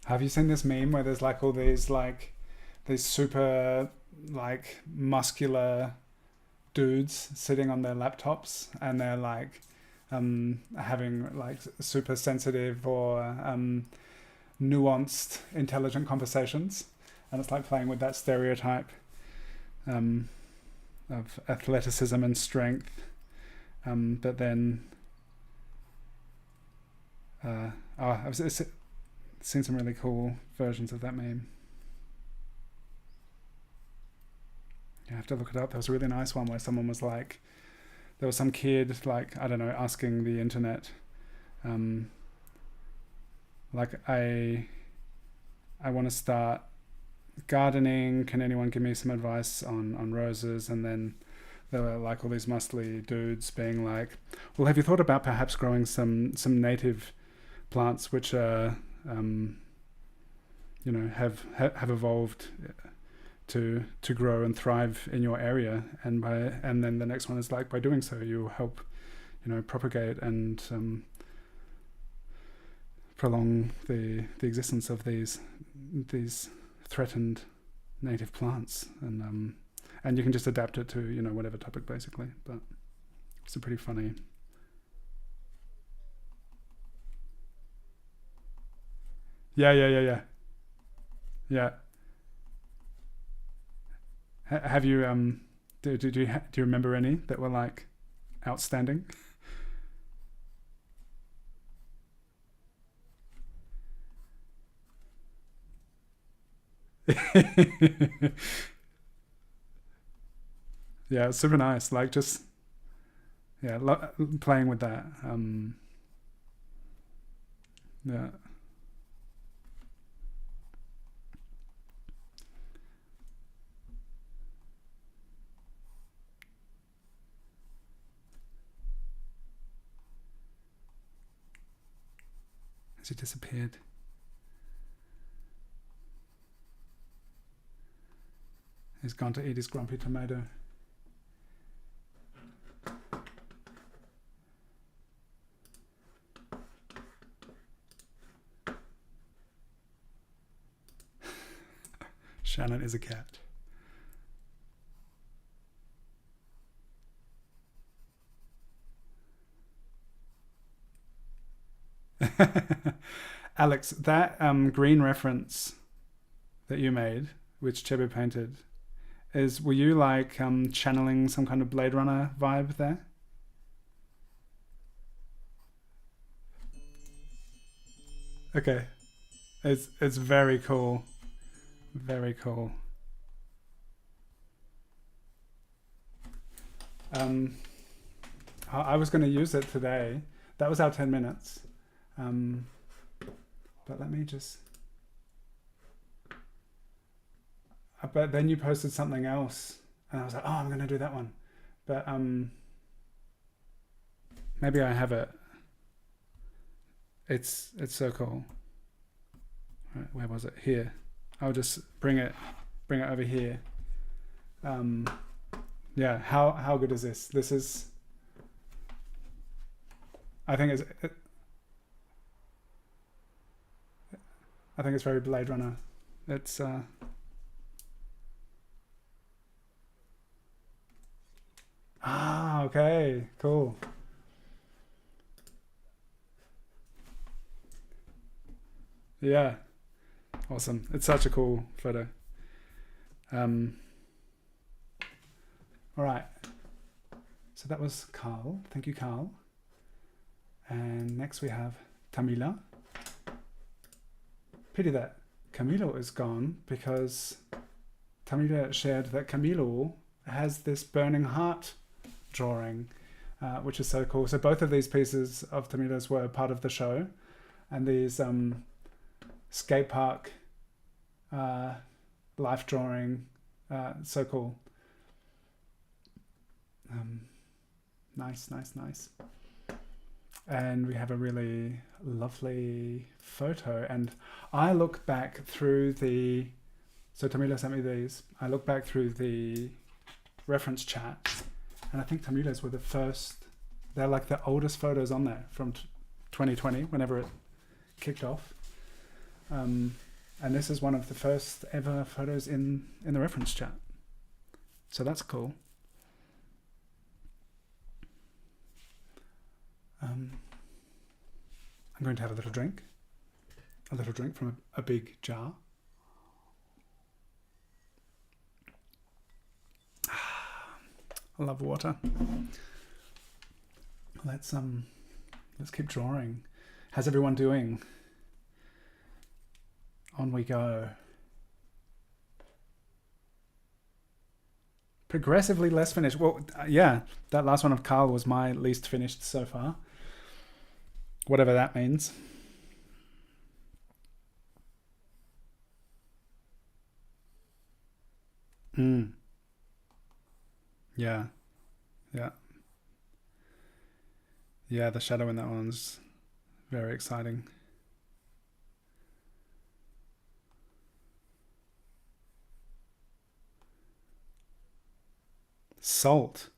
Have you seen this meme where there's like all these super like muscular dudes sitting on their laptops, and they're like having like super sensitive or nuanced, intelligent conversations, and it's like playing with that stereotype um, of athleticism and strength, but then I've seen some really cool versions of that meme. You have to look it up. There was a really nice one where someone was like, there was some kid, like, I don't know, asking the internet, um, like, I want to start gardening. Can anyone give me some advice on roses? And then there were like all these muscly dudes being like, well, have you thought about perhaps growing some native plants which are have evolved to grow and thrive in your area, and then the next one is like, by doing so you help propagate and prolong the existence of these threatened native plants, and you can just adapt it to whatever topic basically. But it's a pretty funny. Yeah. Have you do you remember any that were like outstanding? Yeah, it's super nice. Like just playing with that. Yeah, as he disappeared. He's gone to eat his grumpy tomato. Shannon is a cat. Alex, that green reference that you made, which Chebe painted, were you like channeling some kind of Blade Runner vibe there? Okay, it's very cool, very cool. Um, I was going to use it today. That was our 10 minutes. Um, but let me just. But then you posted something else, and I was like, oh, I'm going to do that one. But maybe I have it. It's so cool. Right, where was it? Here. I'll just bring it over here. Um, yeah. How good is this? This is. I think it's. I think it's very Blade Runner. It's. Okay, cool. Yeah, awesome. It's such a cool photo. Um, all right. So that was Carl. Thank you, Carl. And next we have Tamila. Pity that Camilo is gone, because Tamila shared that Camilo has this burning heart drawing, which is so cool. So both of these pieces of Tamila's were part of the show, and these skate park life drawing, so cool. Nice. And we have a really lovely photo, and I look back through so Tamila sent me these. I look back through the reference chat, and I think Tamila's were the first. They're like the oldest photos on there from 2020, whenever it kicked off. And this is one of the first ever photos in the reference chat. So that's cool. I'm going to have a little drink from a big jar. I love water. Let's keep drawing. How's everyone doing? On we go. Progressively less finished. Well, yeah, that last one of Carl was my least finished so far. Whatever that means. Mm. Yeah. Yeah. Yeah, the shadow in that one's very exciting. Salt.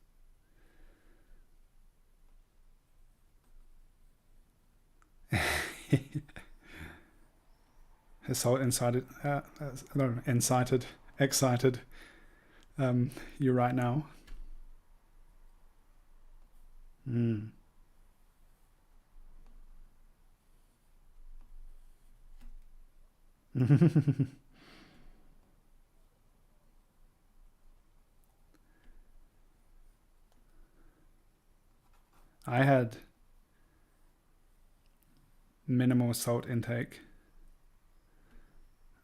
Has salt incited, no, incited, excited you right now? Mm. I had minimal salt intake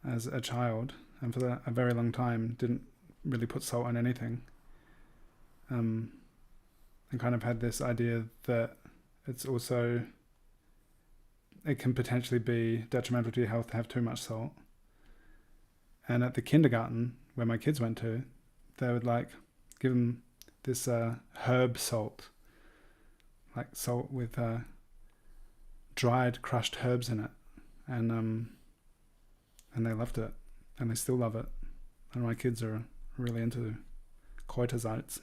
as a child, and for a very long time didn't really put salt on anything. And kind of had this idea that it's also, it can potentially be detrimental to your health to have too much salt. And at the kindergarten where my kids went to, they would like give them this herb salt, like salt with dried crushed herbs in it, and they loved it, and they still love it. And my kids are really into Kräutersalz.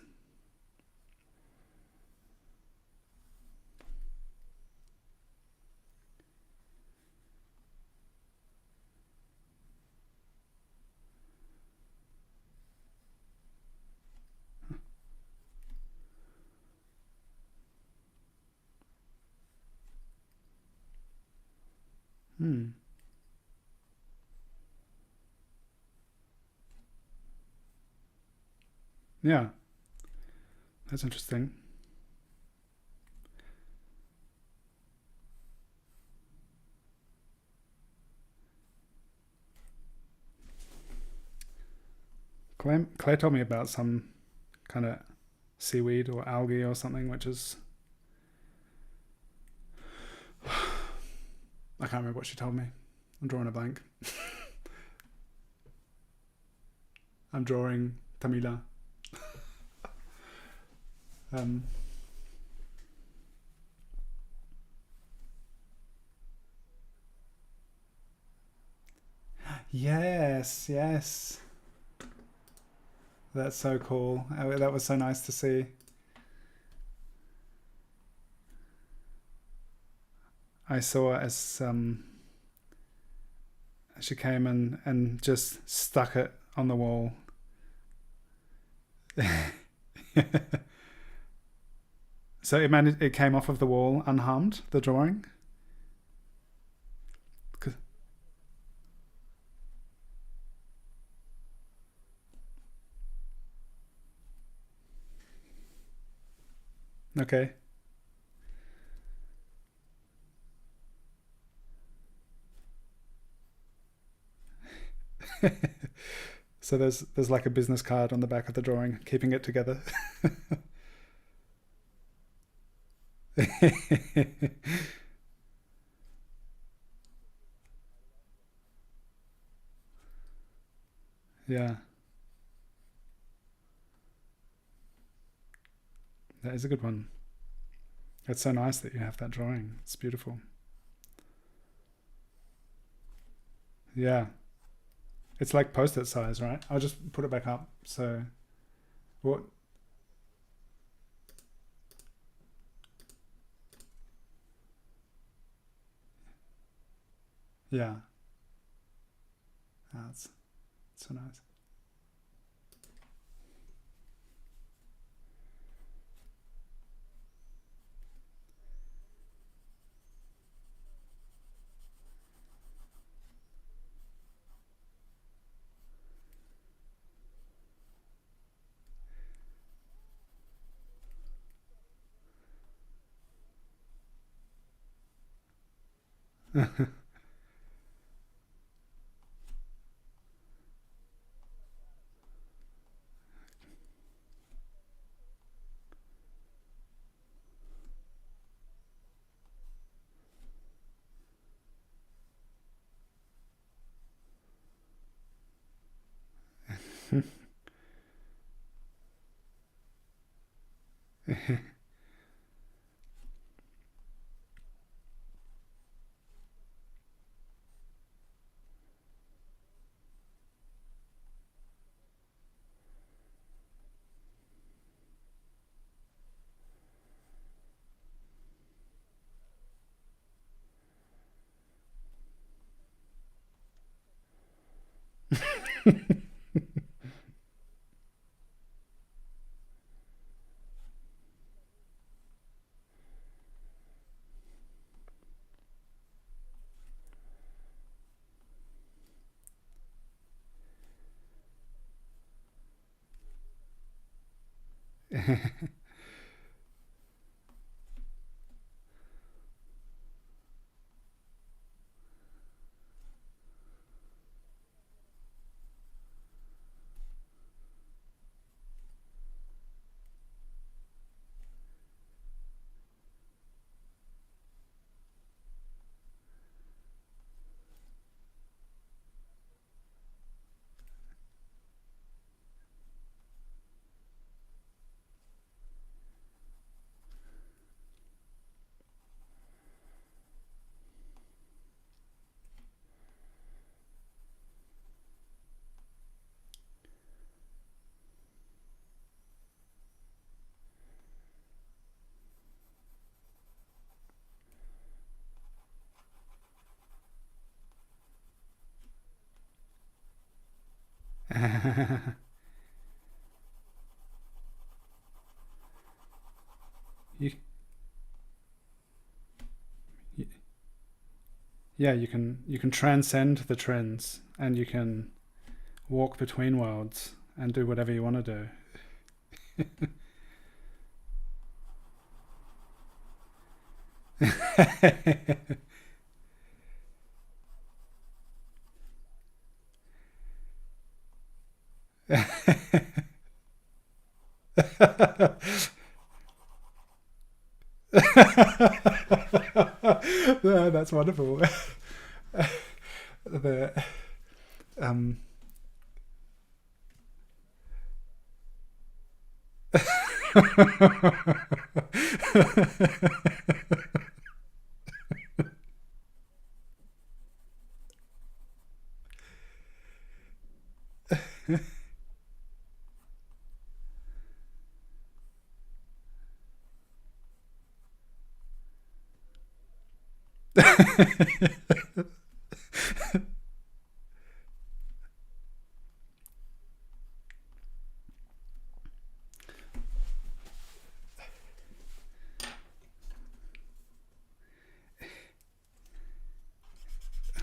Hmm. Yeah, that's interesting. Claire told me about some kind of seaweed or algae or something, which is, I can't remember what she told me. I'm drawing a blank. I'm drawing Tamila. Um, yes, yes. That's so cool. That was so nice to see. I saw as she came and just stuck it on the wall. So it came off of the wall unharmed, the drawing. Okay. So there's like a business card on the back of the drawing, keeping it together. Yeah, that is a good one. It's so nice that you have that drawing. It's beautiful. Yeah, it's like post-it size, right? I'll just put it back up. So what? Yeah, that's so nice. you, yeah, you can transcend the trends, and you can walk between worlds and do whatever you want to do. Yeah, that's wonderful. the um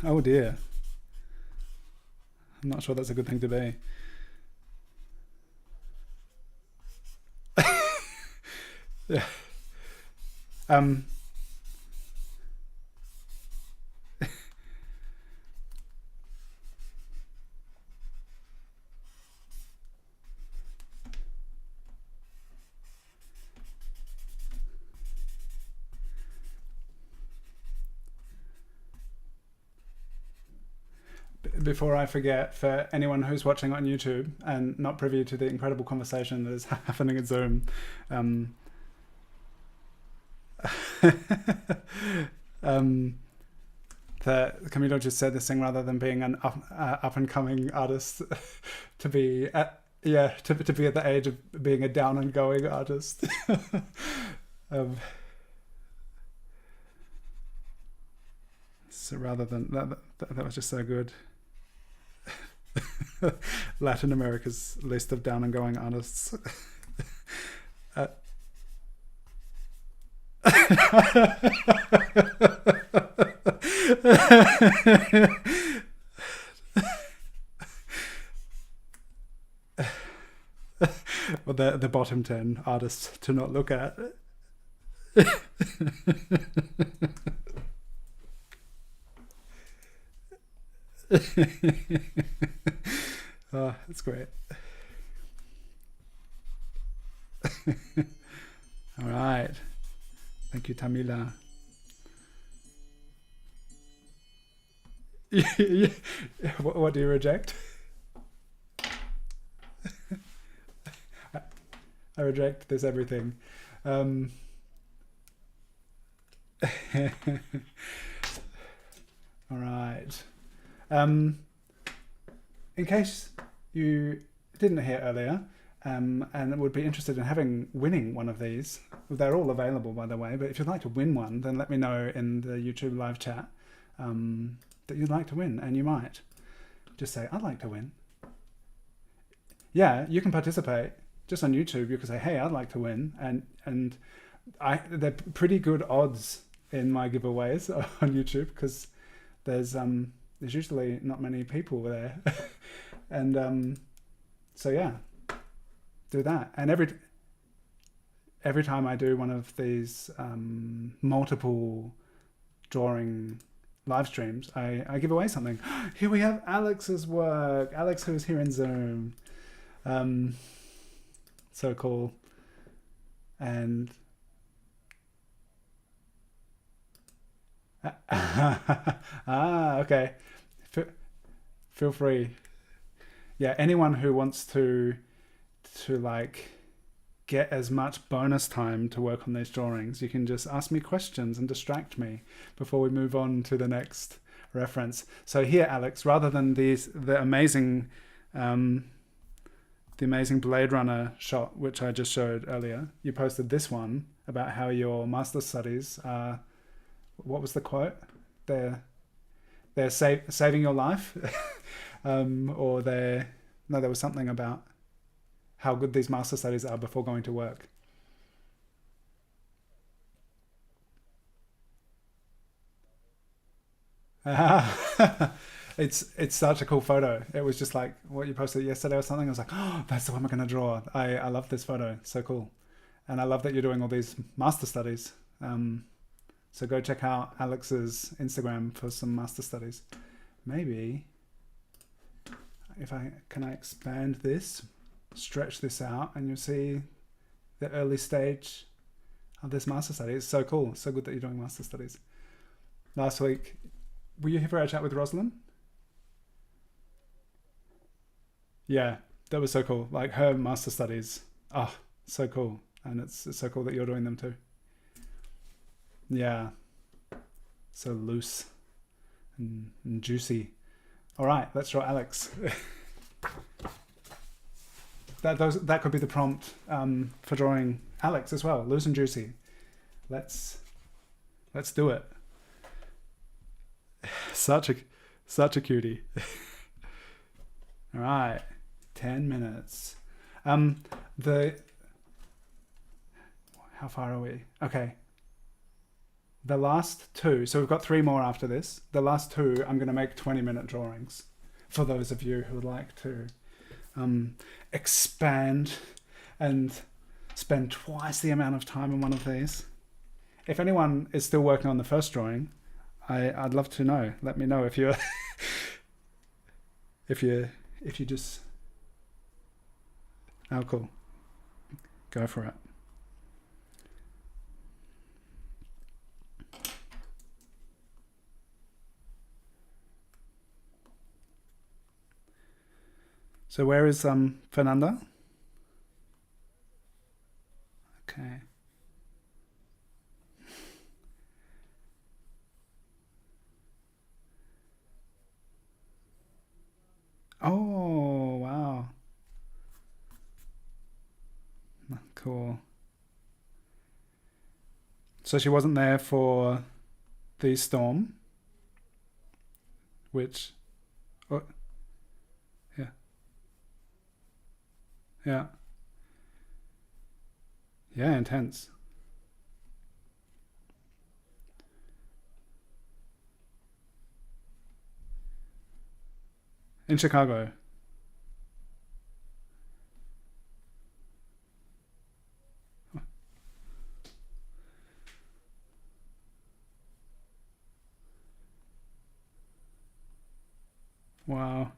oh dear, I'm not sure that's a good thing to be. Yeah. um Before I forget, for anyone who's watching on YouTube and not privy to the incredible conversation that is happening at Zoom, um, that Camilo just said this thing, rather than being an up and coming artist, to be at, yeah, to be at the age of being a down and going artist. um, so rather than that was just so good. Latin America's list of down and going artists. uh, well, the bottom 10 artists to not look at. Oh, that's great. All right. Thank you, Tamila. What do you reject? I reject this everything. Um, all right. In case you didn't hear earlier, and would be interested in winning one of these, they're all available, by the way. But if you'd like to win one, then let me know in the YouTube live chat that you'd like to win, and you might just say, "I'd like to win." Yeah, you can participate just on YouTube. You can say, "Hey, I'd like to win," and they're pretty good odds in my giveaways on YouTube because there's usually not many people there, and so yeah, do that. And every time I do one of these multiple drawing live streams, I give away something. Here we have Alex's work. Alex, who's here in Zoom. So cool. And okay. Feel free. Yeah, anyone who wants to like get as much bonus time to work on these drawings, you can just ask me questions and distract me before we move on to the next reference. So here, Alex, rather than the amazing Blade Runner shot, which I just showed earlier, you posted this one about how your master studies are, what was the quote? They're saving your life, or there was something about how good these master studies are before going to work. It's such a cool photo. It was just like what you posted yesterday or something. I was like, oh, that's the one we're gonna draw. I love this photo. So cool, and I love that you're doing all these master studies. So go check out Alex's Instagram for some master studies. Maybe if I expand this, stretch this out, and you'll see the early stage of this master study. It's so cool. So good that you're doing master studies. Last week, were you here for our chat with Rosalind? Yeah, that was so cool. Like her master studies. Oh, so cool. And it's so cool that you're doing them too. Yeah, so loose and juicy. All right, let's draw Alex. That could be the prompt for drawing Alex as well. Loose and juicy. Let's do it. Such a cutie. All right, 10 minutes. How far are we? Okay. The last two, so we've got 3 more after this. The last 2, I'm going to make 20-minute drawings for those of you who would like to expand and spend twice the amount of time on one of these. If anyone is still working on the first drawing, I'd love to know. Let me know if you're if you just, oh cool, go for it. So where is Fernanda? Okay. Oh, wow. Cool. So she wasn't there for the storm, which, oh, yeah, yeah, yeah, intense. In Chicago. Wow.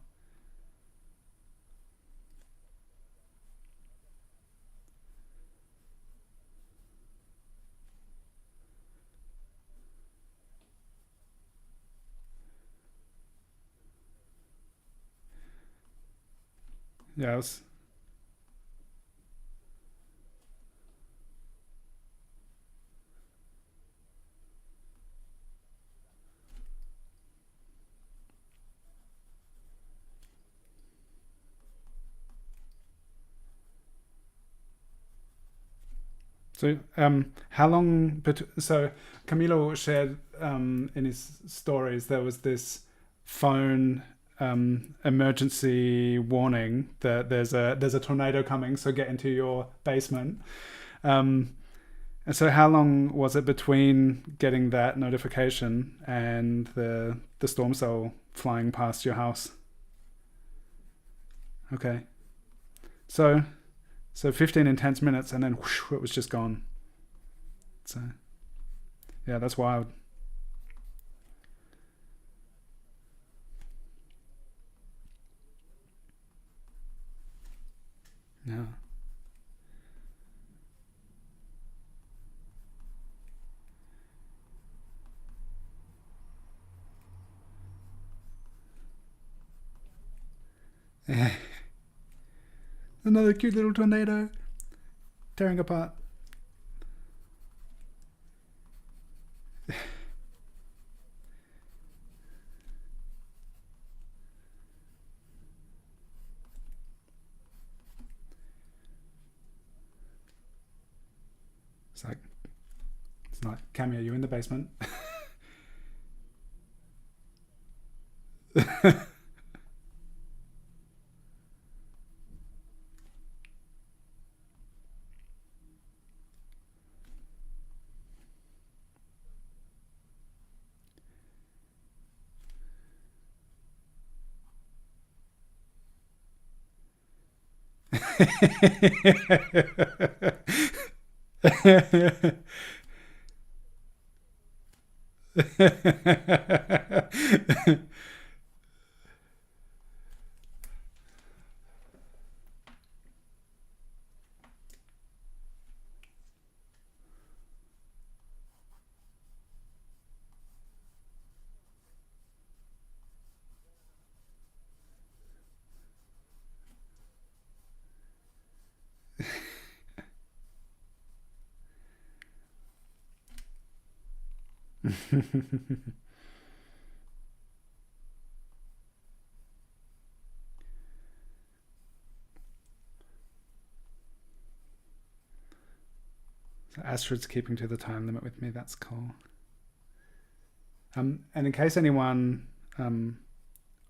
Yeah, So, how long? So, Camilo shared in his stories there was this phone emergency warning that there's a tornado coming, so get into your basement. Um, and so, how long was it between getting that notification and the storm cell flying past your house? Okay, so 15 intense minutes, and then whoosh, it was just gone. So yeah, that's wild. Yeah. Another cute little tornado tearing apart. It's like, it's like, Cammy, are you in the basement? So Astrid's keeping to the time limit with me. That's cool. And in case anyone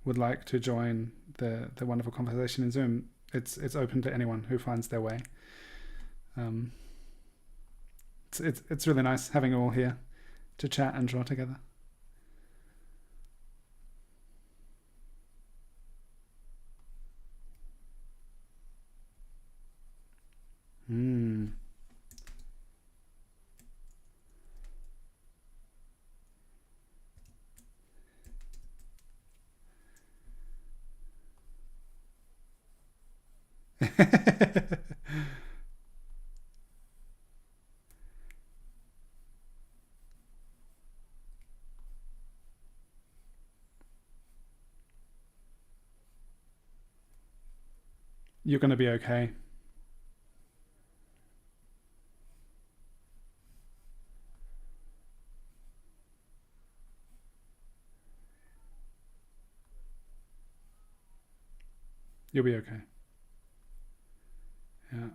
would like to join the wonderful conversation in Zoom, it's open to anyone who finds their way. Um, it's really nice having you all here to chat and draw together. Mm. You're going to be okay. You'll be okay. Yeah.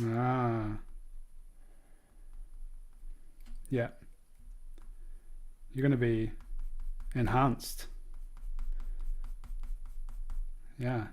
Ah. Yeah. You're going to be enhanced. Yeah.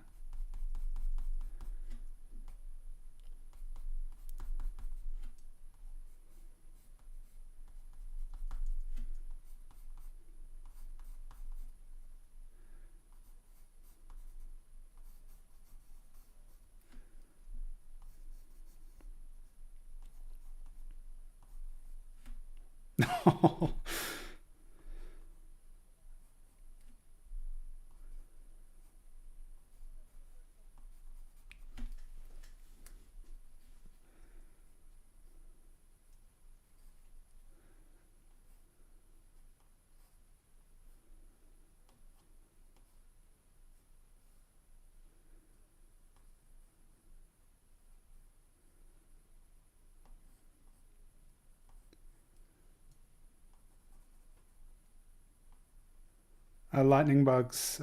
lightning bugs,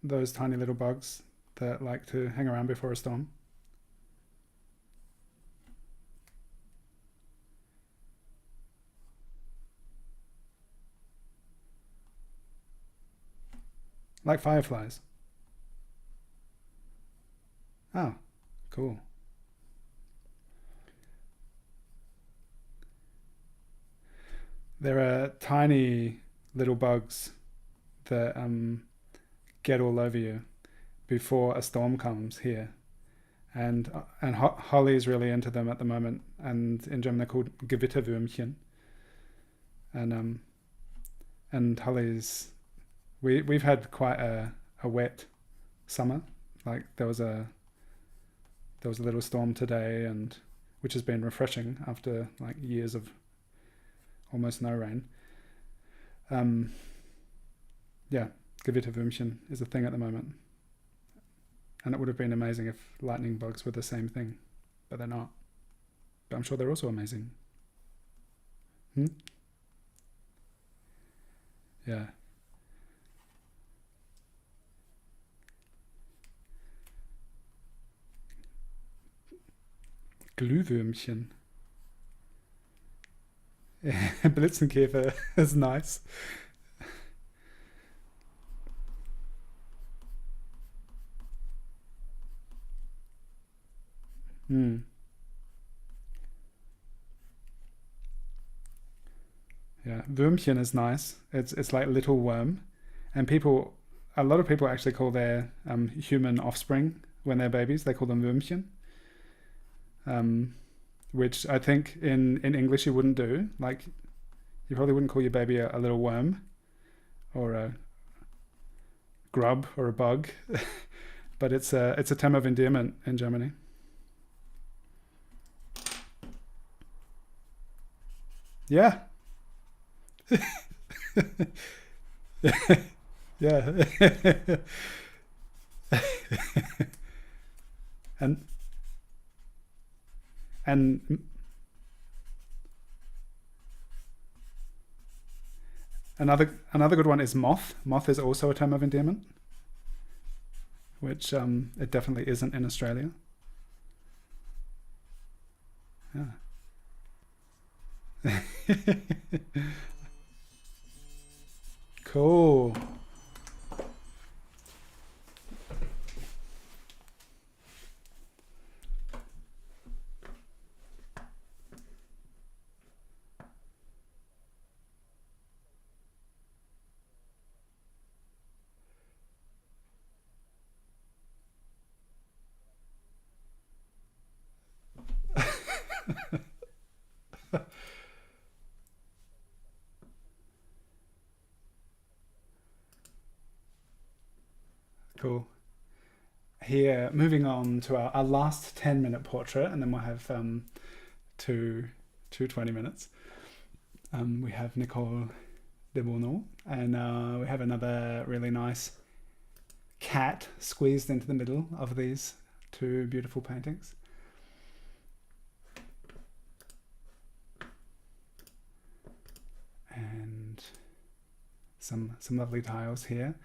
those tiny little bugs that like to hang around before a storm. Like fireflies. Oh, cool. There are tiny little bugs that get all over you before a storm comes here, and Holly's really into them at the moment, and in German they're called Gewitterwürmchen, and Holly's we've had quite a wet summer. Like there was a little storm today, and which has been refreshing after like years of almost no rain. Yeah, Gewitterwürmchen is a thing at the moment. And it would have been amazing if lightning bugs were the same thing, but they're not. But I'm sure they're also amazing. Yeah. Glühwürmchen. Blitzenkäfer is nice. Mm. Yeah, Würmchen is nice. It's like little worm, and a lot of people actually call their human offspring when they're babies. They call them Würmchen, which I think in English you wouldn't do. Like you probably wouldn't call your baby a little worm or a grub or a bug, but it's a term of endearment in Germany. Yeah. Yeah. and and another good one is moth. Moth is also a term of endearment, which it definitely isn't in Australia. Yeah. Cool. Cool. Here, moving on to our last 10-minute portrait, and then we'll have two 20 minutes. We have Nicole de Bourneau, and we have another really nice cat squeezed into the middle of these two beautiful paintings. And some lovely tiles here.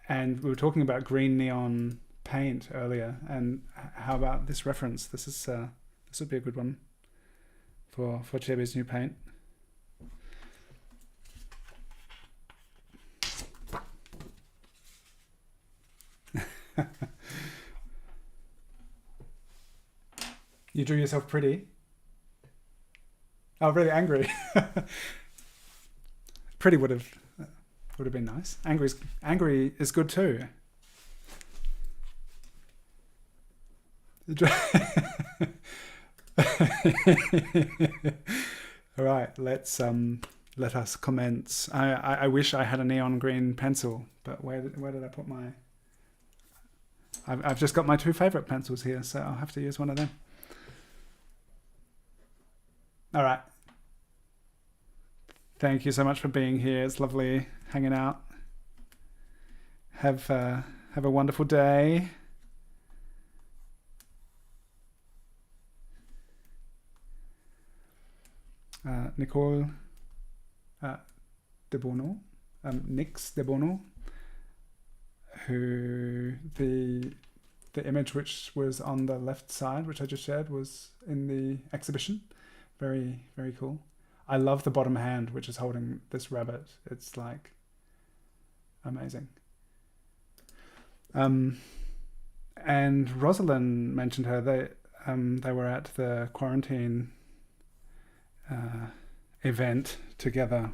And we were talking about green neon paint earlier, and how about this reference? This would be a good one for Chebi's new paint. You drew yourself pretty. Oh, really angry. Pretty would have been nice. Angry is good too. All right, let us commence. I wish I had a neon green pencil, but where did I put my? I've just got my two favorite pencils here, so I'll have to use one of them. All right. Thank you so much for being here. It's lovely hanging out. Have a wonderful day. Nicole de Bourneau, Nix de Bourneau, who the image which was on the left side, which I just shared, was in the exhibition. Very, very cool. I love the bottom hand, which is holding this rabbit. It's like amazing. And Rosalind mentioned her. They were at the quarantine event together,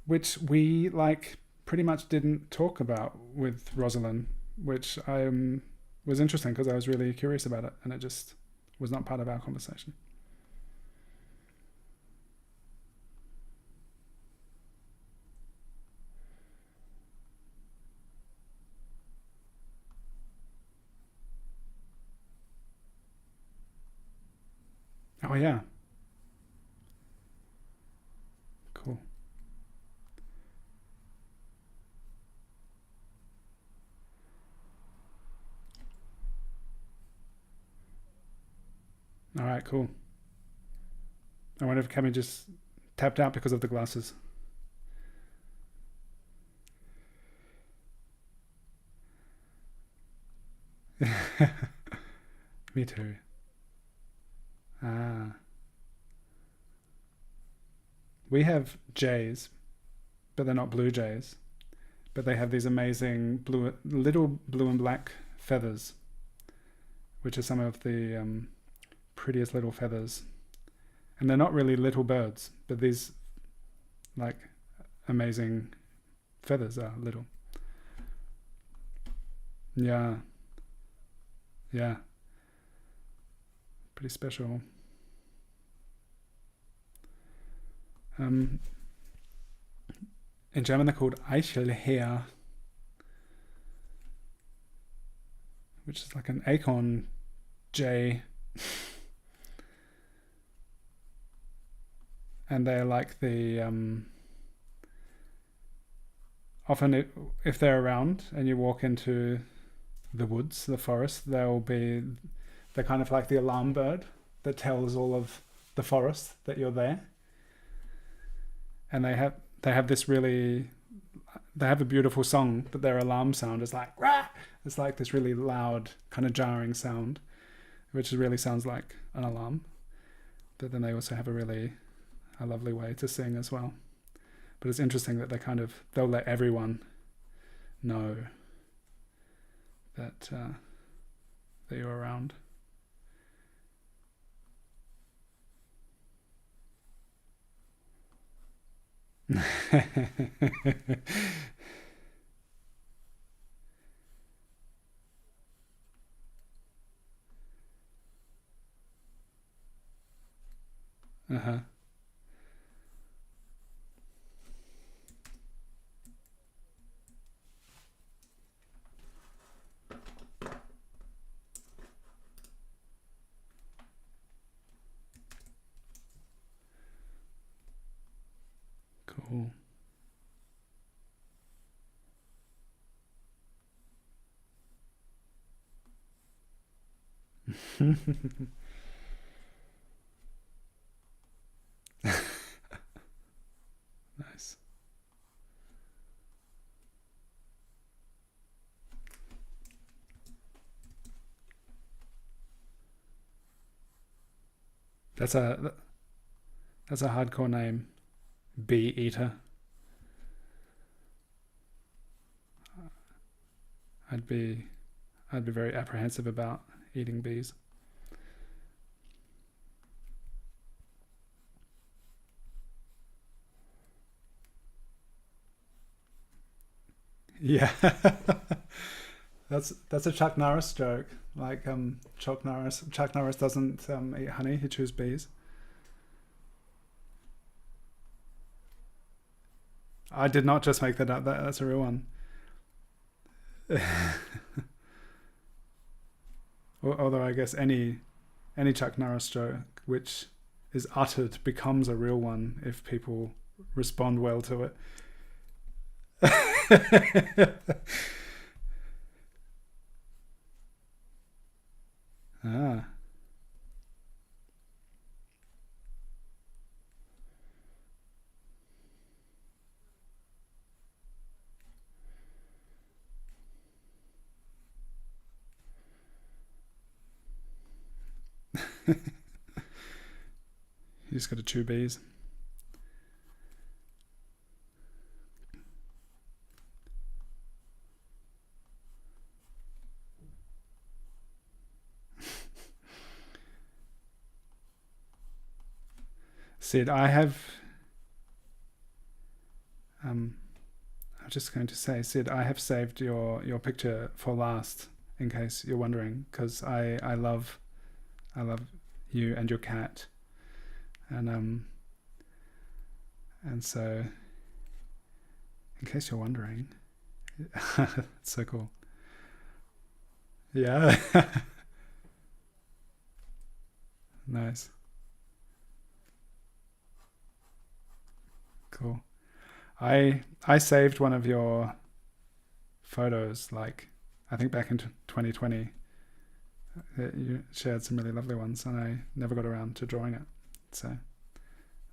which we like pretty much didn't talk about with Rosalind, which was interesting because I was really curious about it, and it just was not part of our conversation. Oh yeah. Cool. All right, cool. I wonder if Cami just tapped out because of the glasses. Me too. Ah. We have jays, but they're not blue jays. But they have these amazing little blue and black feathers, which are some of the prettiest little feathers. And they're not really little birds, but these like amazing feathers are little. Yeah, yeah, pretty special. In German they're called Eichelheer, which is like an acorn jay. And they're like the often if they're around and you walk into the woods, the forest, they're kind of like the alarm bird that tells all of the forest that you're there. And they have this really, they have a beautiful song, but their alarm sound is like rah! It's like this really loud kind of jarring sound, which really sounds like an alarm. But then they also have a lovely way to sing as well. But it's interesting that they'll let everyone know that you're around. Uh-huh. Cool. Nice. That's a hardcore name. Bee eater. I'd be very apprehensive about eating bees. Yeah. That's a Chuck Norris joke. Like Chuck Norris doesn't eat honey, he chews bees. I did not just make that up. That's a real one. Although I guess any Chuck Norris joke which is uttered becomes a real one if people respond well to it. Ah. You just got to chew bees. Sid, I'm just going to say, Sid, I have saved your picture for last, in case you're wondering, because I love you and your cat, and so in case you're wondering, it's so cool. Yeah. Nice. Cool. I saved one of your photos, like I think back in 2020. You shared some really lovely ones, and I never got around to drawing it. So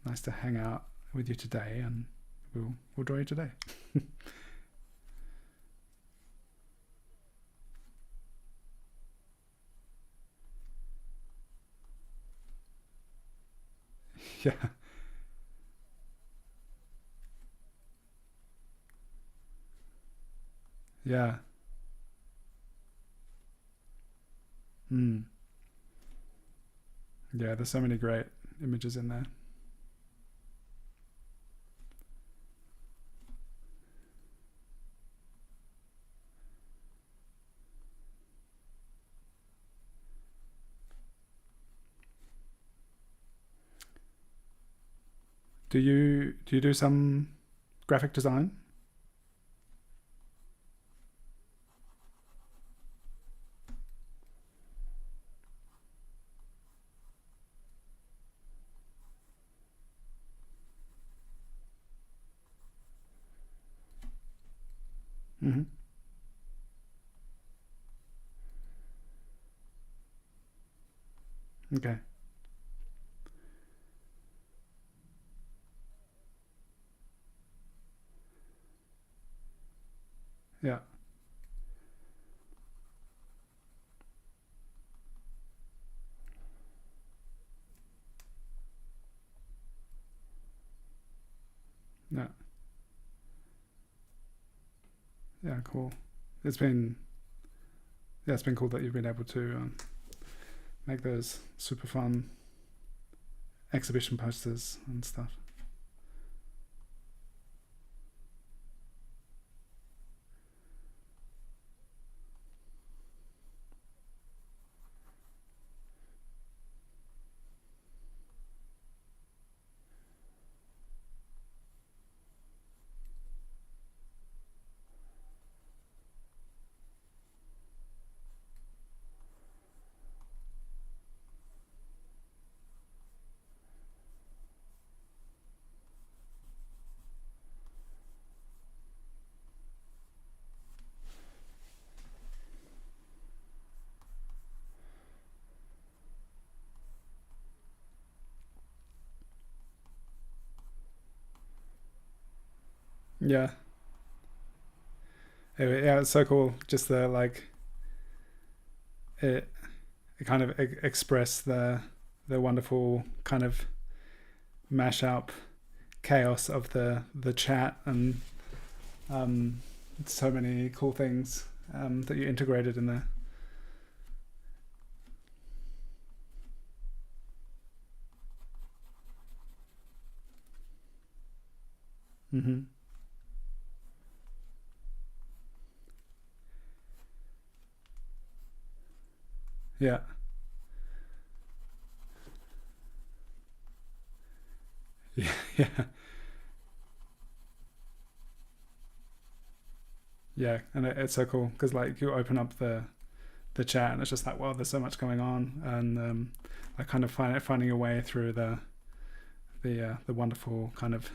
nice to hang out with you today, and we'll draw you today. Yeah. Yeah. Mm. Yeah, there's so many great images in there. Do you do some graphic design? Mm-hmm. Okay. Yeah. Yeah. Yeah. Cool. It's been it's been cool that you've been able to make those super fun exhibition posters and stuff. Yeah. Anyway, yeah, it's so cool. Just the like it, it kind of express the wonderful kind of mash-up chaos of the chat, and so many cool things that you integrated in there. Mm-hmm. Yeah. Yeah. Yeah. Yeah, and it's so cool because like you open up the chat and it's just like, wow, there's so much going on, and like kind of finding a way through the wonderful kind of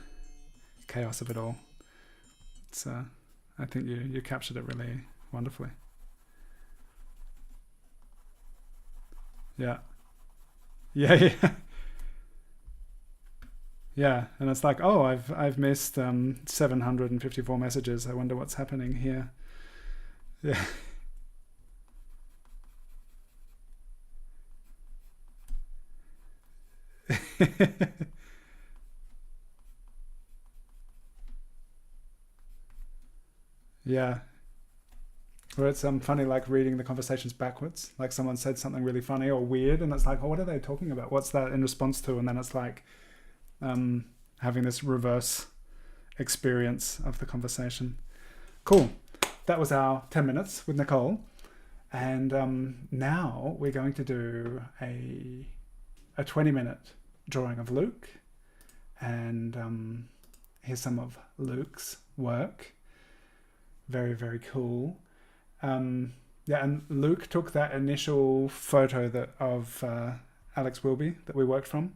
chaos of it all. It's I think you captured it really wonderfully. Yeah. Yeah. Yeah. Yeah, and it's like, oh, I've missed 754 messages. I wonder what's happening here. Yeah. Yeah. Where it's funny, like reading the conversations backwards. Like someone said something really funny or weird, and it's like, oh, what are they talking about? What's that in response to? And then it's like um, having this reverse experience of the conversation. Cool. That was our 10 minutes with Nicole. And now we're going to do a 20-minute drawing of Luke. And here's some of Luke's work. Very, very cool. Yeah, and Luke took that initial photo of Alex Wilby that we worked from.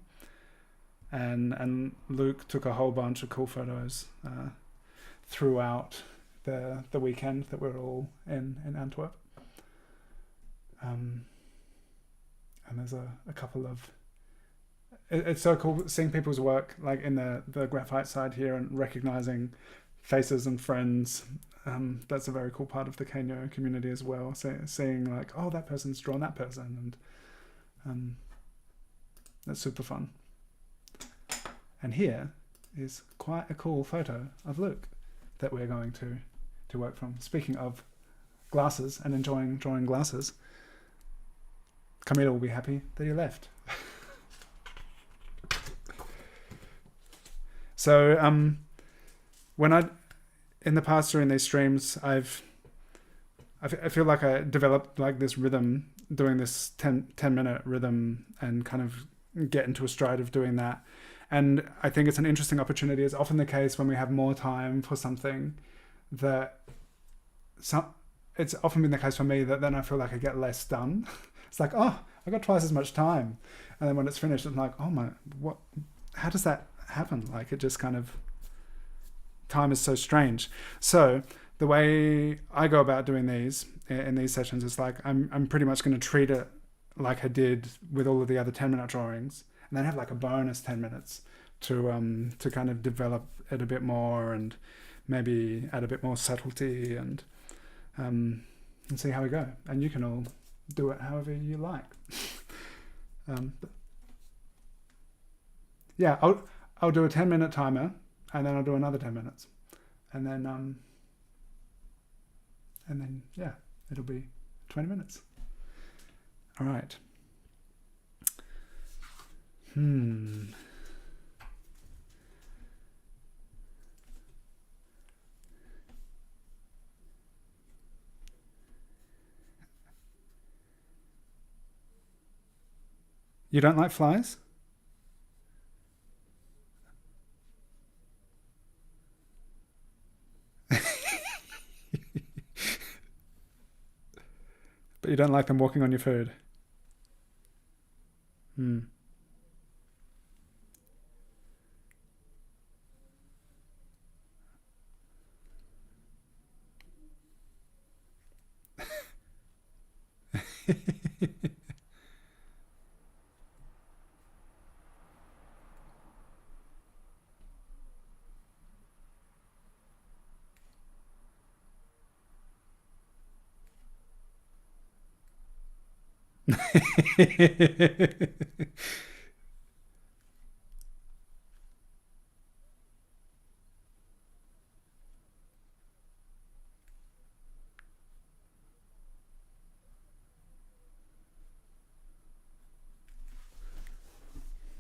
And Luke took a whole bunch of cool photos throughout the weekend that we were all in Antwerp. And there's a couple of... It's so cool seeing people's work like in the graphite side here and recognizing faces and friends. That's a very cool part of the Kenyo community as well. Seeing like, oh, that person's drawn that person, and that's super fun. And here is quite a cool photo of Luke that we're going to work from. Speaking of glasses and enjoying drawing glasses, Camila will be happy that he left. So when in the past during these streams, I feel like I developed like this rhythm, doing this 10-minute rhythm, and kind of get into a stride of doing that. And I think it's an interesting opportunity. It's often the case when we have more time for something that it's often been the case for me that then I feel like I get less done. It's like, oh, I got twice as much time. And then when it's finished, it's like, oh my, what, how does that happen? Like it just kind of, time is so strange. So the way I go about doing these in these sessions is like, I'm pretty much going to treat it like I did with all of the other 10-minute drawings, and then have like a bonus 10 minutes to kind of develop it a bit more and maybe add a bit more subtlety and see how we go. And you can all do it however you like. Yeah, I'll do a 10-minute timer, and then I'll do another 10 minutes, and then yeah, it'll be 20 minutes. All right. You don't like flies? But you don't like them walking on your food?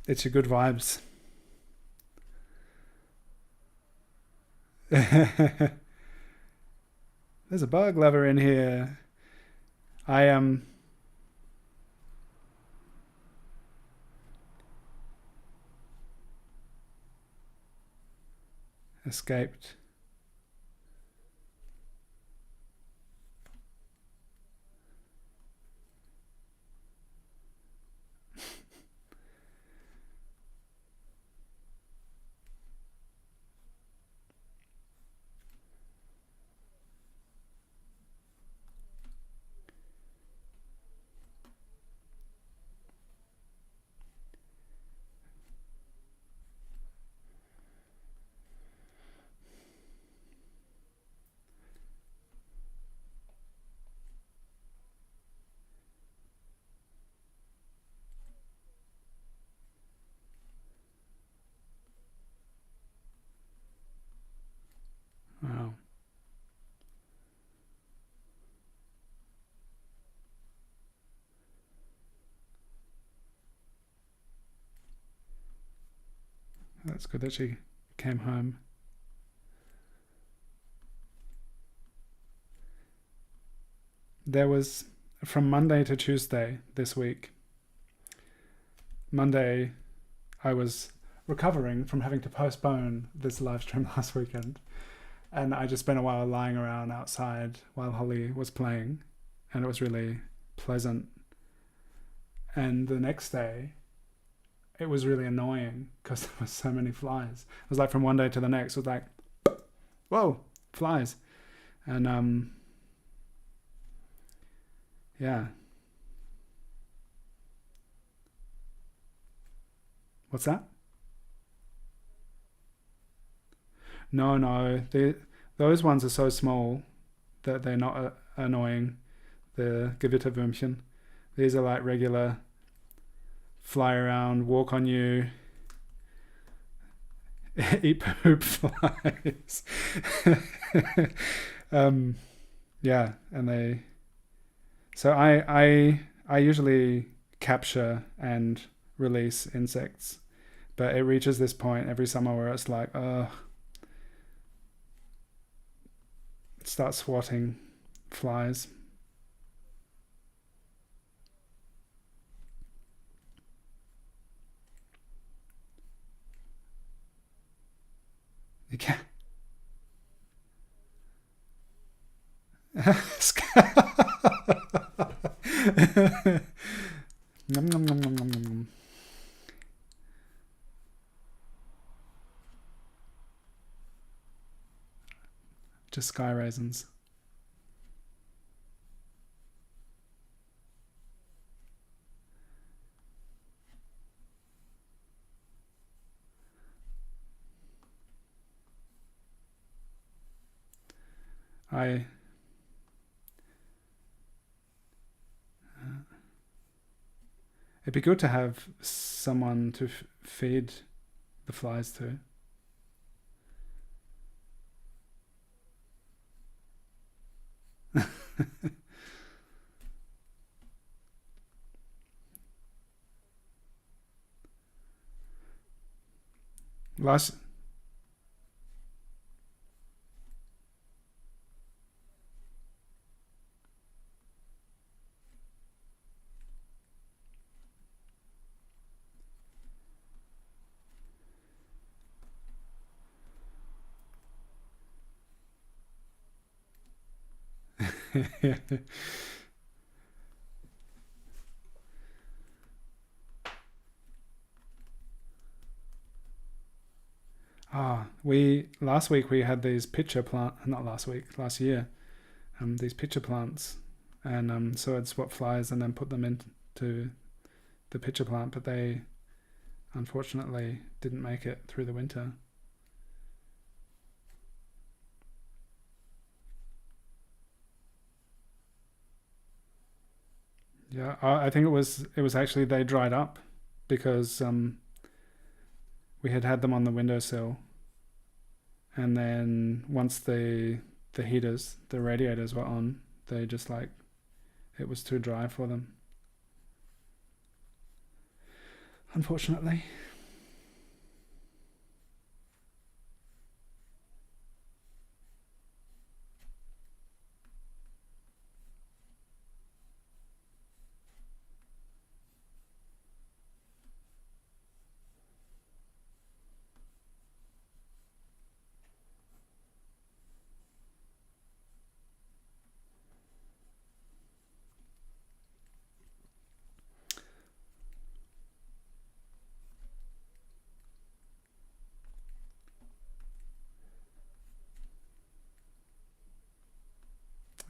It's your good vibes. There's a bug lover in here. I am escaped. it's good that she came home. There was, from Monday to Tuesday this week, Monday I was recovering from having to postpone this live stream last weekend, and I just spent a while lying around outside while Holly was playing, and it was really pleasant. And the next day it was really annoying because there were so many flies. It was like from one day to the next, it was like, whoa, flies. And yeah. What's that? No, those ones are so small that they're not annoying. The Gewitterwürmchen. These are like regular fly around, walk on you, eat poop flies. Yeah, and they. So I usually capture and release insects, but it reaches this point every summer where it's like, start swatting flies. You can't. Nom, nom, nom, nom, nom, nom. Just sky raisins. It'd be good to have someone to feed the flies to. Last last week we had these pitcher plant, not last week, last year, these pitcher plants, and so I'd swap flies and then put them into the pitcher plant, but they unfortunately didn't make it through the winter. Yeah, I think it was actually they dried up because we had them on the windowsill, and then once the radiators were on, they just like, it was too dry for them, unfortunately.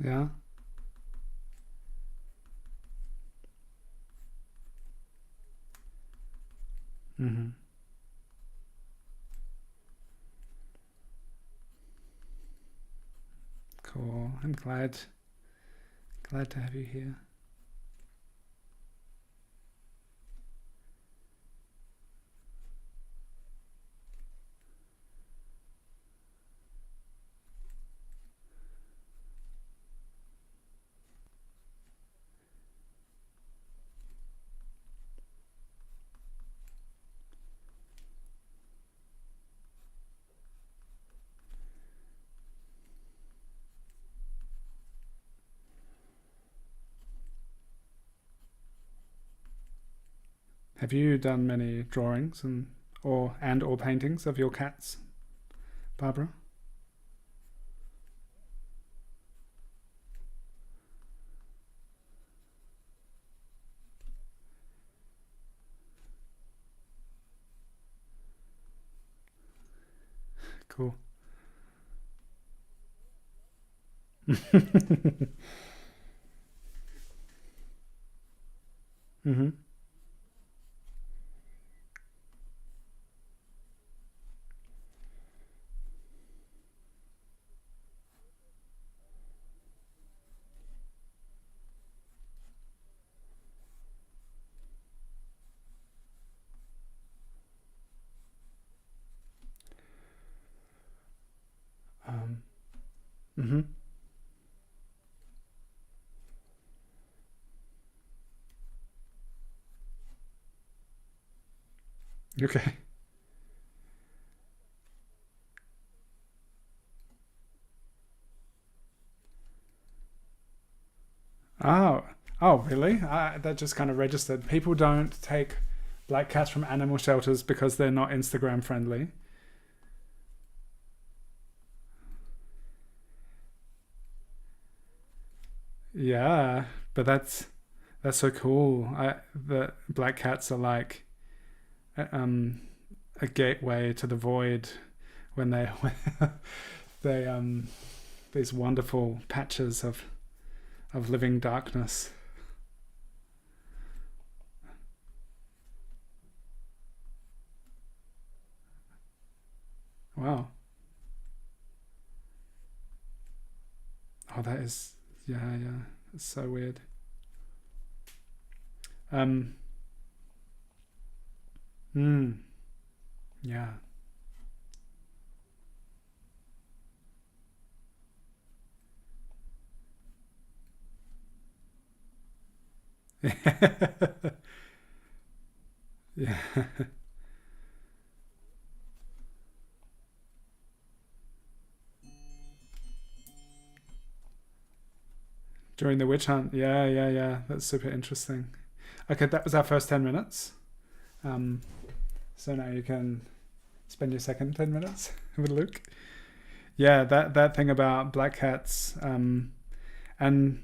Yeah. Mm-hmm. Cool. I'm glad to have you here. Have you done many drawings or paintings of your cats, Barbara? Cool. Hmm. Um, hmm. Okay. Oh, oh, really? That just kind of registered. People don't take black cats from animal shelters because they're not Instagram friendly. Yeah, but that's so cool. The black cats are like um a gateway to the void when they when they these wonderful patches of living darkness. Wow. Oh, that is yeah. It's so weird. Um. Mm, yeah. Yeah. During the witch hunt. Yeah. That's super interesting. Okay, that was our first 10 minutes. Um. So now you can spend your second 10 minutes with Luke. Yeah, that thing about black cats. And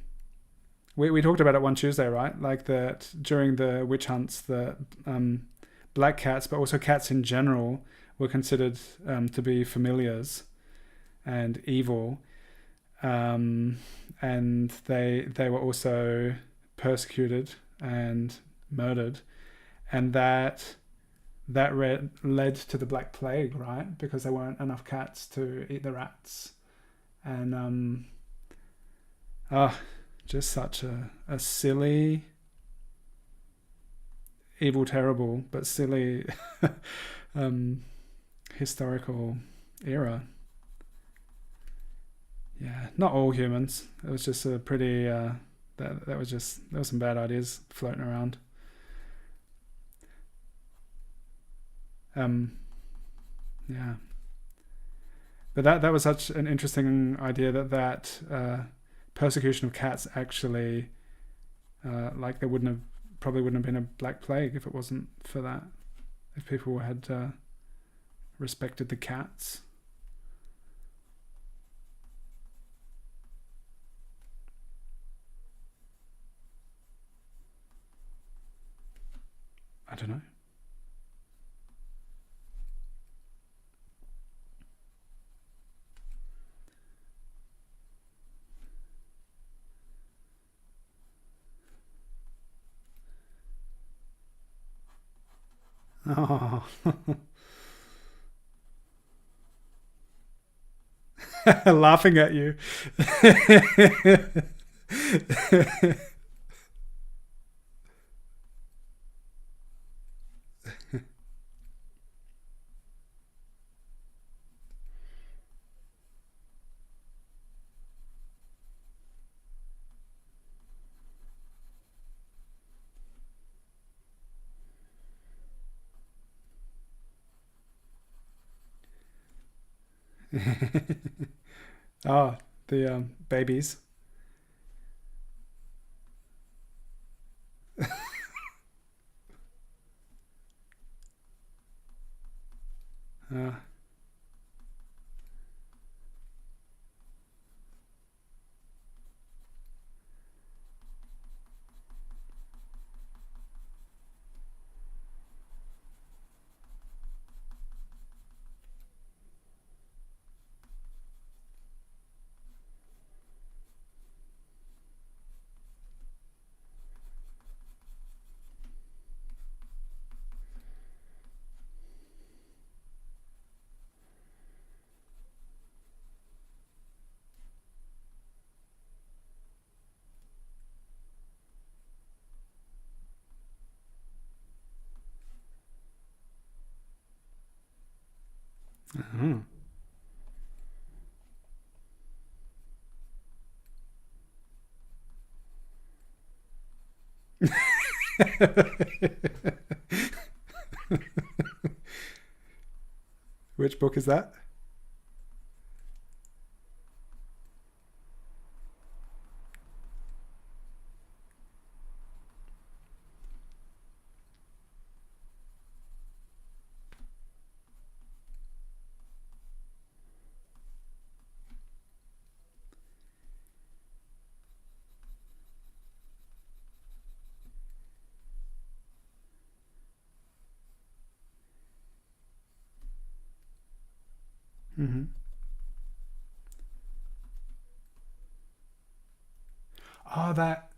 we talked about it one Tuesday, right? Like that during the witch hunts, the black cats, but also cats in general, were considered to be familiars and evil, um, and they were also persecuted and murdered, and that led to the Black Plague, right? Because there weren't enough cats to eat the rats, and oh, just such a silly, evil, terrible, but silly um, historical era. Yeah, not all humans. It was just a pretty. That was just there were some bad ideas floating around. Um, yeah, but that was such an interesting idea that persecution of cats actually like there wouldn't have probably wouldn't have been a black plague if it wasn't for that. If people had respected the cats. I don't know. Oh. Laughing at you. Oh, the babies. Uh-huh. Which book is that? Mm-hmm. Oh, that.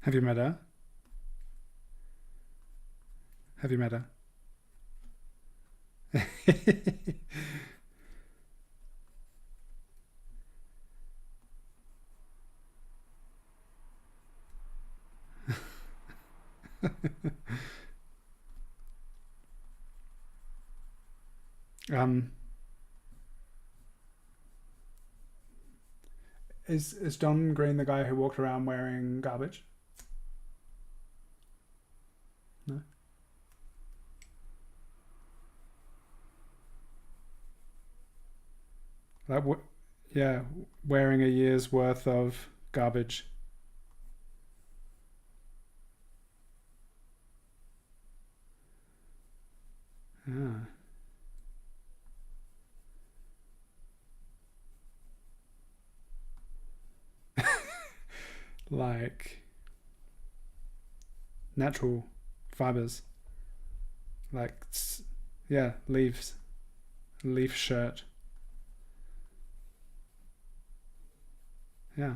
Have you met her? Have you met her? um, is John Green the guy who walked around wearing garbage? No. Like, yeah, wearing a year's worth of garbage. Ah. Like natural fibers, like yeah, leaves, leaf shirt. Yeah.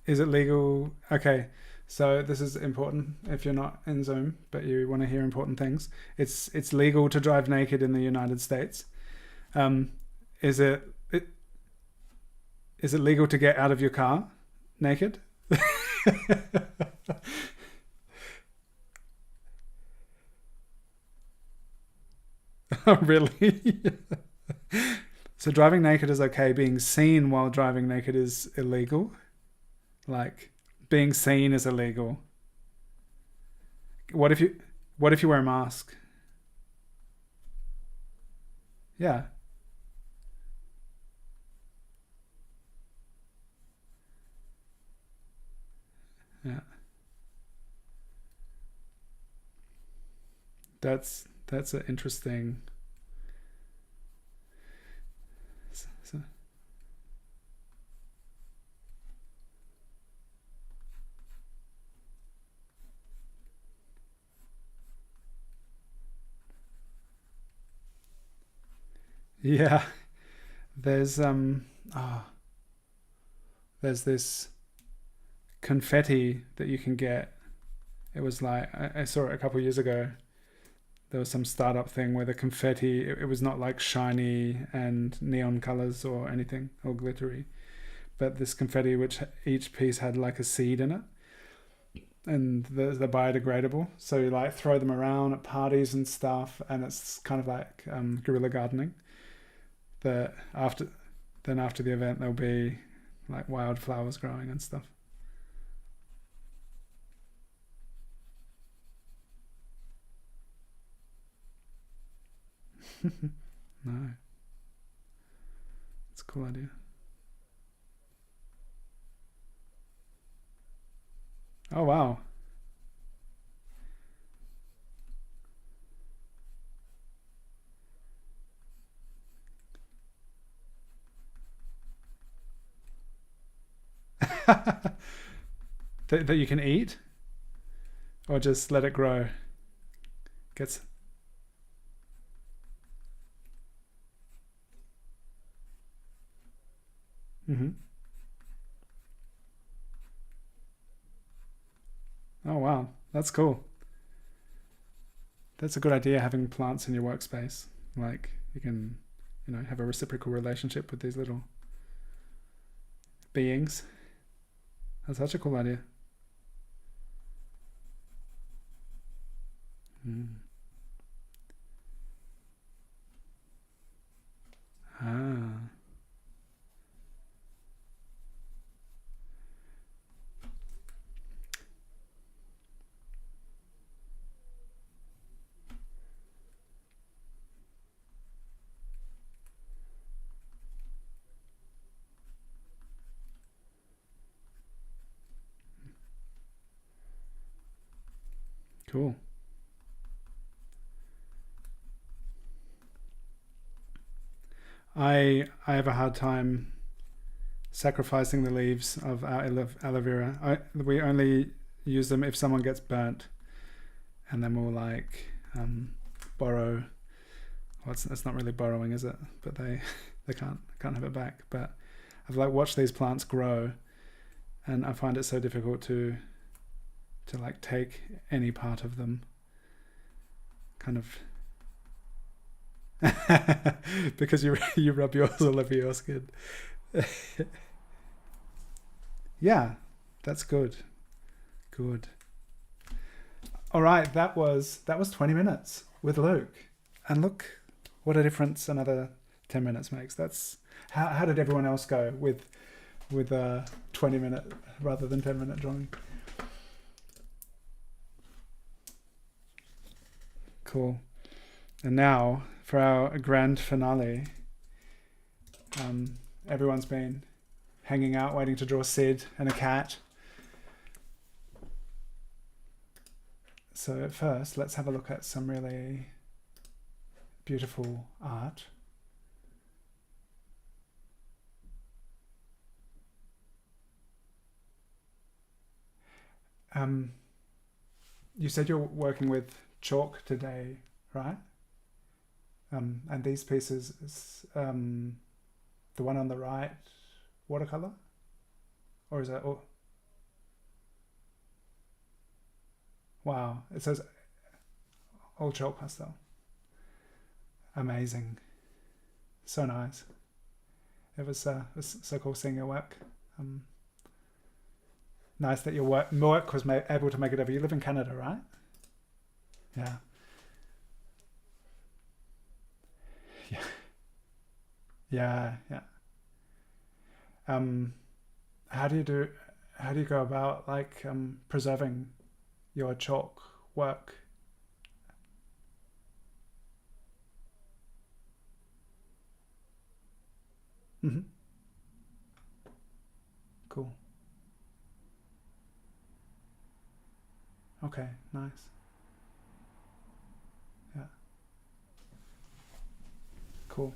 Is it legal? Okay, so this is important if you're not in Zoom, but you want to hear important things. It's legal to drive naked in the United States. Um, is it is it legal to get out of your car naked? Oh, really? So driving naked is okay. Being seen while driving naked is illegal. Like being seen is illegal. What if you what if you wear a mask? Yeah. Yeah. That's an interesting. So, yeah. There's oh, there's this confetti that you can get. It was like I saw it a couple of years ago. There was some startup thing where the confetti it was not like shiny and neon colors or anything or glittery, but this confetti which each piece had like a seed in it, and they're biodegradable. So you like throw them around at parties and stuff, and it's kind of like guerrilla gardening. That after the event there'll be like wildflowers growing and stuff. No. It's a cool idea. Oh, wow. that you can eat? Or just let it grow? Gets... Mm-hmm. Oh, wow. That's cool. That's a good idea, having plants in your workspace. Like, you can, have a reciprocal relationship with these little beings. That's such a cool idea. Mm. Ah, cool. I have a hard time sacrificing the leaves of our aloe vera. We only use them if someone gets burnt, and then we'll borrow. Well, it's not really borrowing, is it? But they can't have it back. But I've watched these plants grow, and I find it so difficult to take any part of them. Kind of. Because you rub yours all over your skin. Yeah, that's good. Good. All right, that was 20 minutes with Luke. And look what a difference another 10 minutes makes. That's how did everyone else go with 20-minute rather than 10-minute drawing? Cool. And now for our grand finale. Everyone's been hanging out waiting to draw Sid and a cat. So at first, let's have a look at some really beautiful art. You said you're working with chalk today, right? And these pieces, the one on the right, watercolor? Or is that... Oh, wow, it says all chalk pastel. Amazing. So nice. It was so cool seeing your work. Nice that your work was able to make it over. You live in Canada, right? Yeah. Yeah. Yeah. Yeah. How do you go about preserving your chalk work? Mm-hmm. Cool. Okay, nice. Yeah, cool.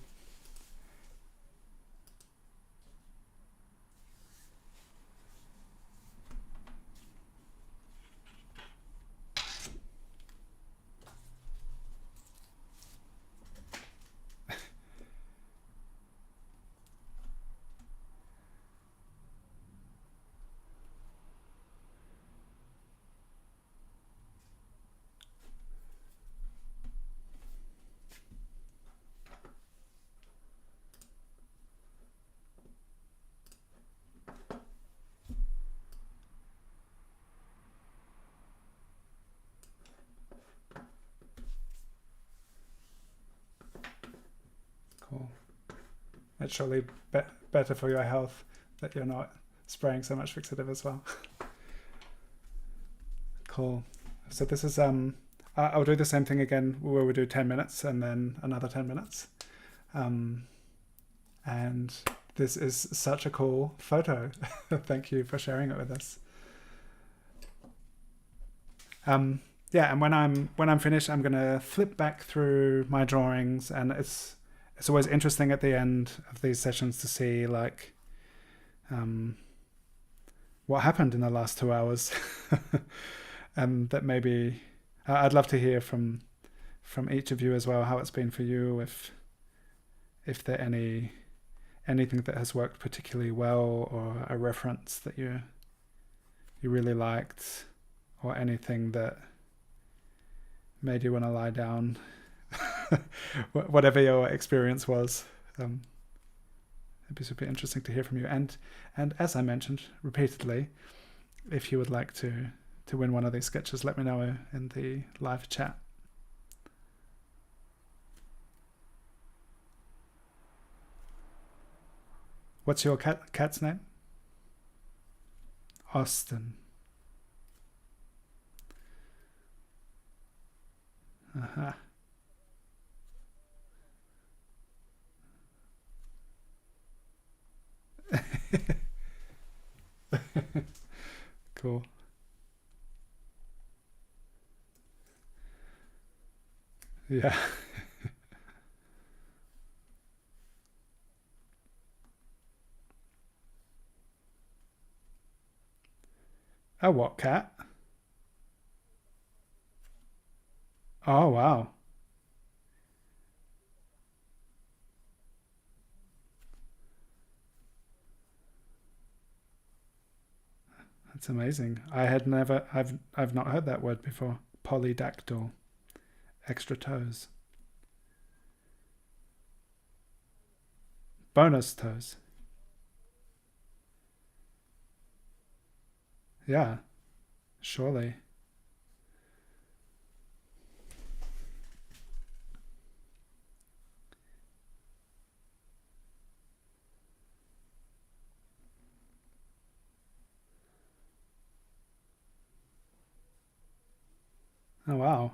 Cool. It's surely better for your health that you're not spraying so much fixative as well. Cool. So this is I'll do the same thing again where we do 10 minutes and then another 10 minutes. And this is such a cool photo. Thank you for sharing it with us. Yeah, and when I'm finished, I'm gonna flip back through my drawings, and it's always interesting at the end of these sessions to see like what happened in the last 2 hours, and that maybe I'd love to hear from each of you as well how it's been for you, if there anything that has worked particularly well, or a reference that you really liked, or anything that made you want to lie down. Whatever your experience was, it'd be super interesting to hear from you. And as I mentioned repeatedly, if you would like to win one of these sketches, let me know in the live chat. What's your cat's name? Austin. Uh-huh. Cool. Yeah. A what cat? Oh, wow. That's amazing. I've not heard that word before. Polydactyl. Extra toes. Bonus toes. Yeah, surely. Oh, wow.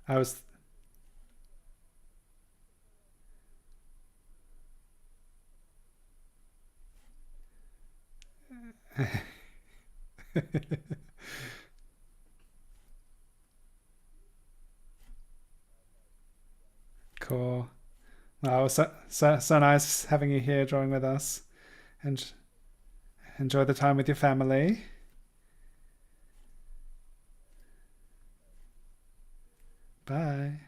I was cool. Oh, so nice having you here drawing with us, and enjoy the time with your family. Bye.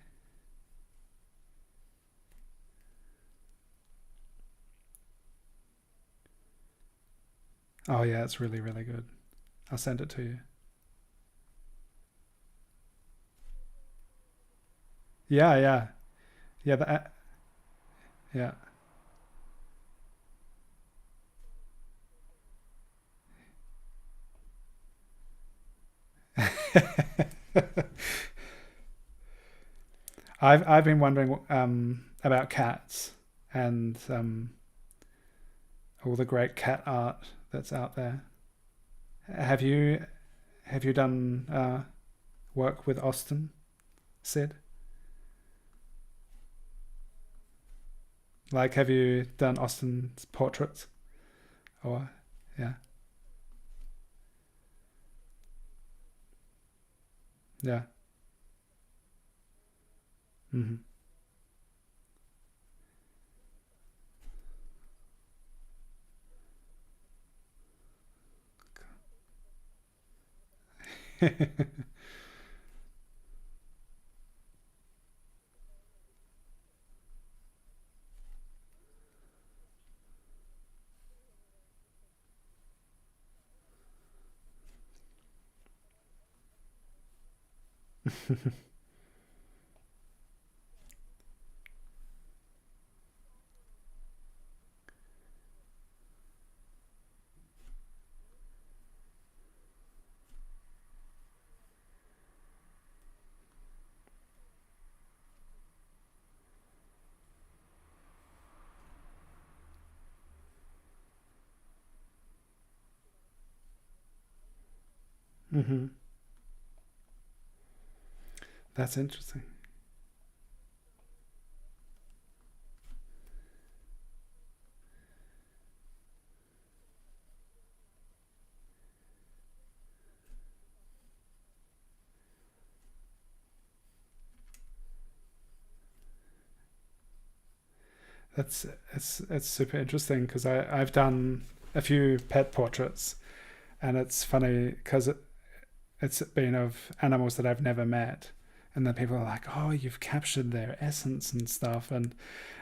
Oh yeah, it's really, really good. I'll send it to you. Yeah, yeah, yeah. Yeah. I've been wondering about cats, and all the great cat art that's out there. Have you done work with Austin, Sid? Like, have you done Austin's portraits? Or yeah, yeah. Hmm. Mm-hmm. That's interesting. That's it's super interesting because I've done a few pet portraits, and it's funny because it's been of animals that I've never met, and then people are like, "Oh, you've captured their essence and stuff," and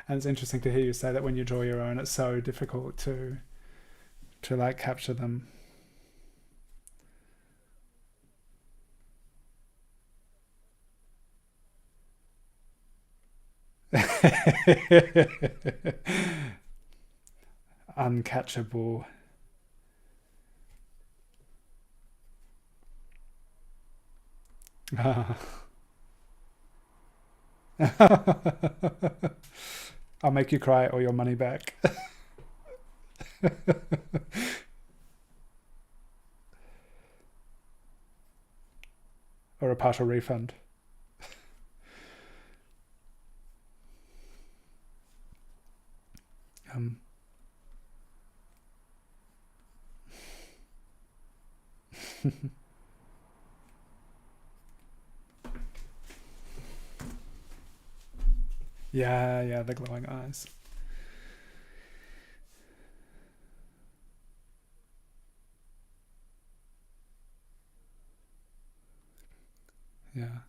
it's interesting to hear you say that when you draw your own, it's so difficult to like capture them. Uncatchable. I'll make you cry or your money back. Or a partial refund. Um, yeah, yeah, the glowing eyes. Yeah,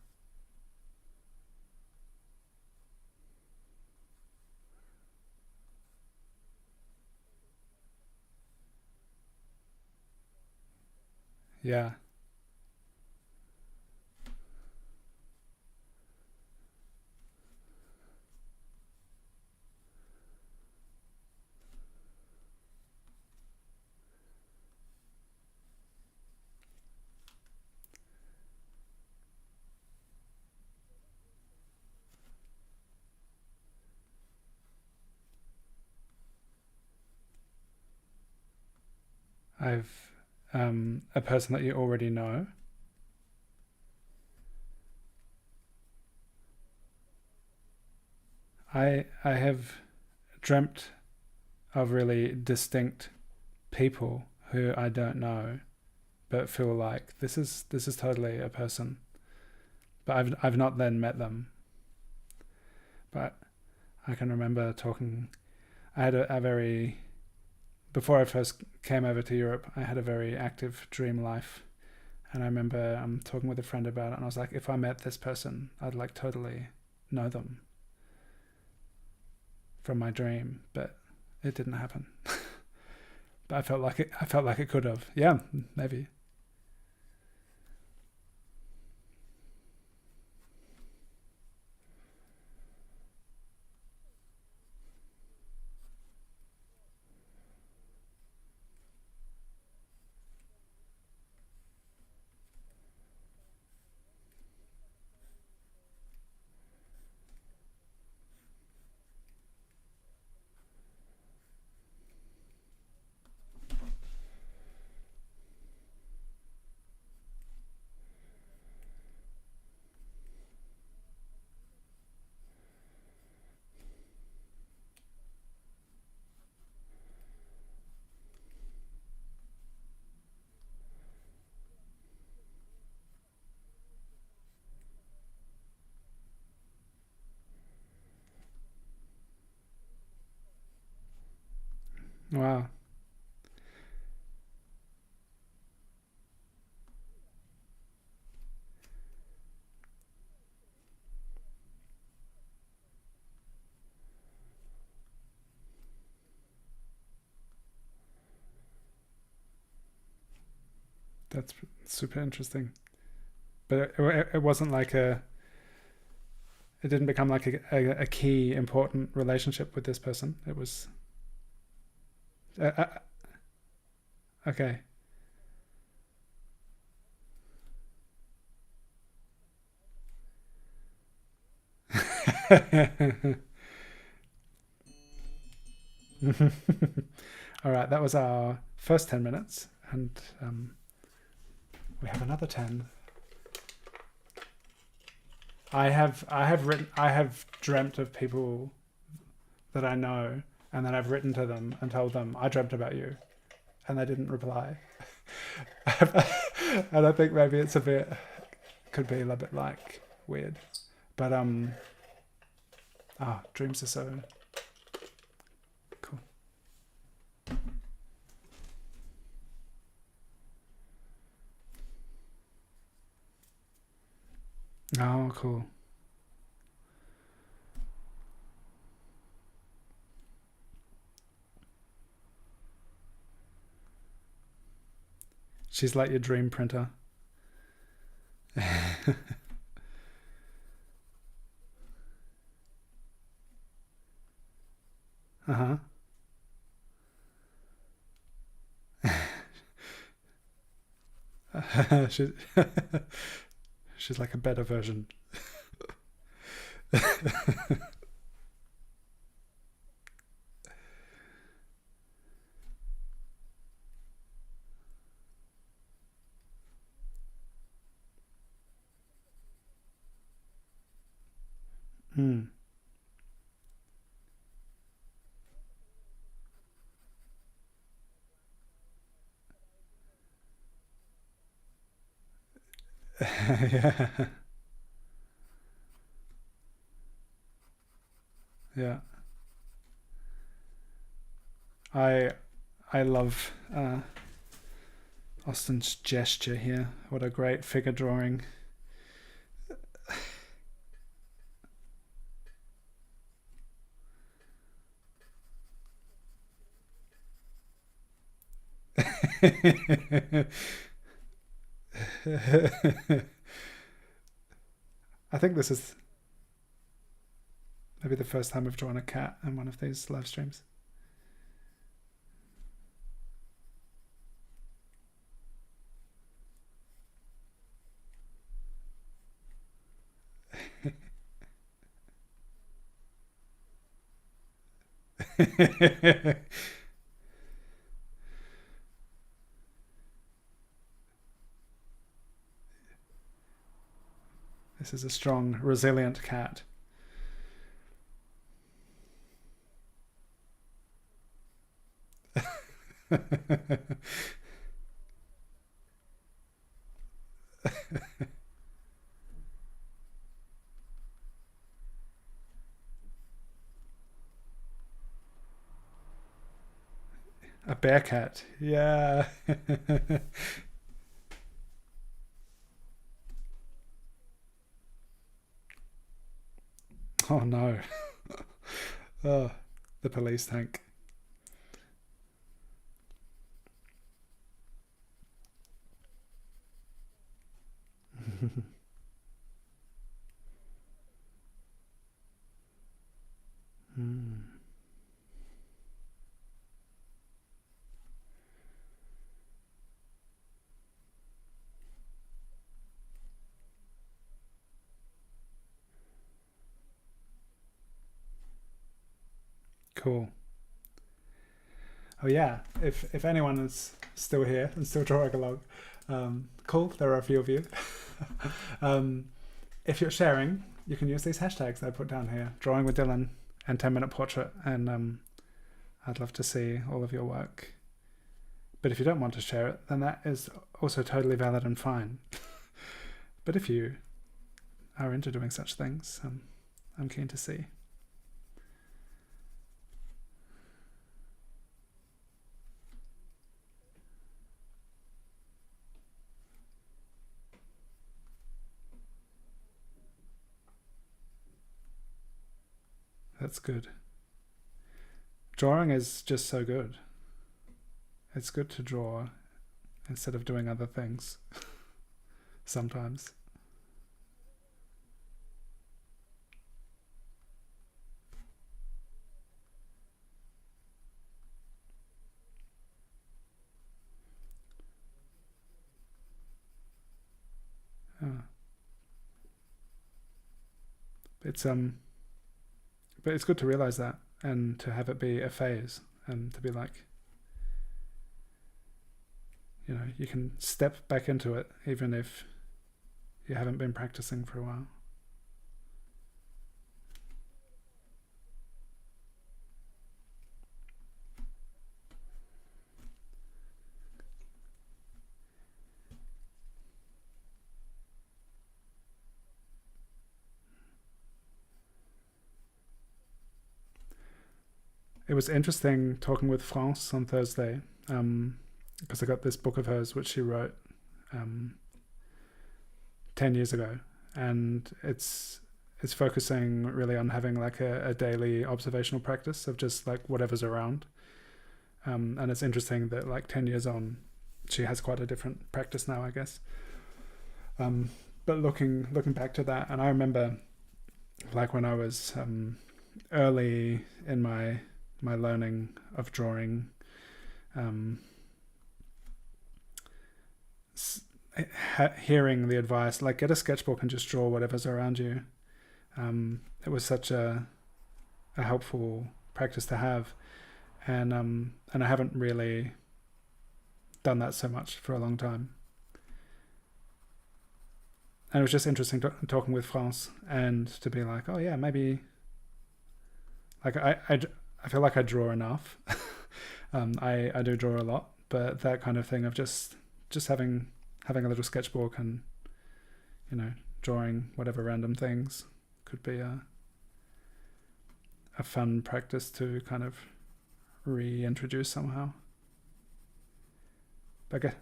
yeah. I've a person that you already know. I have dreamt of really distinct people who I don't know, but feel like this is totally a person. But I've not then met them. But I can remember talking. I had a very before I first came over to Europe. I had a very active dream life, and I remember talking with a friend about it, and I was like, if I met this person, I'd like totally know them from my dream, but it didn't happen. But I felt like it. I felt like it could have. Yeah, maybe. Wow, that's super interesting. But it wasn't like a. It didn't become like a key important relationship with this person. It was okay. All right, that was our first 10 minutes, and We have another 10. I have dreamt of people that I know, and then I've written to them and told them I dreamt about you, and they didn't reply. And I think maybe it's could be a little bit like weird, but dreams are so cool. Oh, cool. She's like your dream printer. Uh-huh. She's like a better version. Hmm. Yeah. Yeah. I love Austin's gesture here. What a great figure drawing. I think this is maybe the first time we've drawn a cat in one of these live streams. This is a strong, resilient cat. A bear cat. Yeah. Oh no. Oh, the police tank. Mm. Cool. Oh yeah, if anyone is still here and still drawing along, cool, there are a few of you. If you're sharing, you can use these hashtags I put down here, Drawing with Dylan and 10-minute portrait, and I'd love to see all of your work. But if you don't want to share it, then that is also totally valid and fine. But if you are into doing such things, I'm keen to see. That's good. Drawing is just so good. It's good to draw instead of doing other things. Sometimes. But it's good to realize that and to have it be a phase and to be like, you can step back into it even if you haven't been practicing for a while. It was interesting talking with France on Thursday, because I got this book of hers which she wrote 10 years ago, and it's focusing really on having like a daily observational practice of just like whatever's around, and it's interesting that like 10 years on she has quite a different practice now, I guess. But looking back to that, and I remember like when I was early in my learning of drawing, hearing the advice like get a sketchbook and just draw whatever's around you, it was such a helpful practice to have, and I haven't really done that so much for a long time. And it was just interesting talking with France and to be like, oh yeah, maybe like I feel like I draw enough. I do draw a lot, but that kind of thing of just having a little sketchbook and drawing whatever random things could be a fun practice to kind of reintroduce somehow. Okay.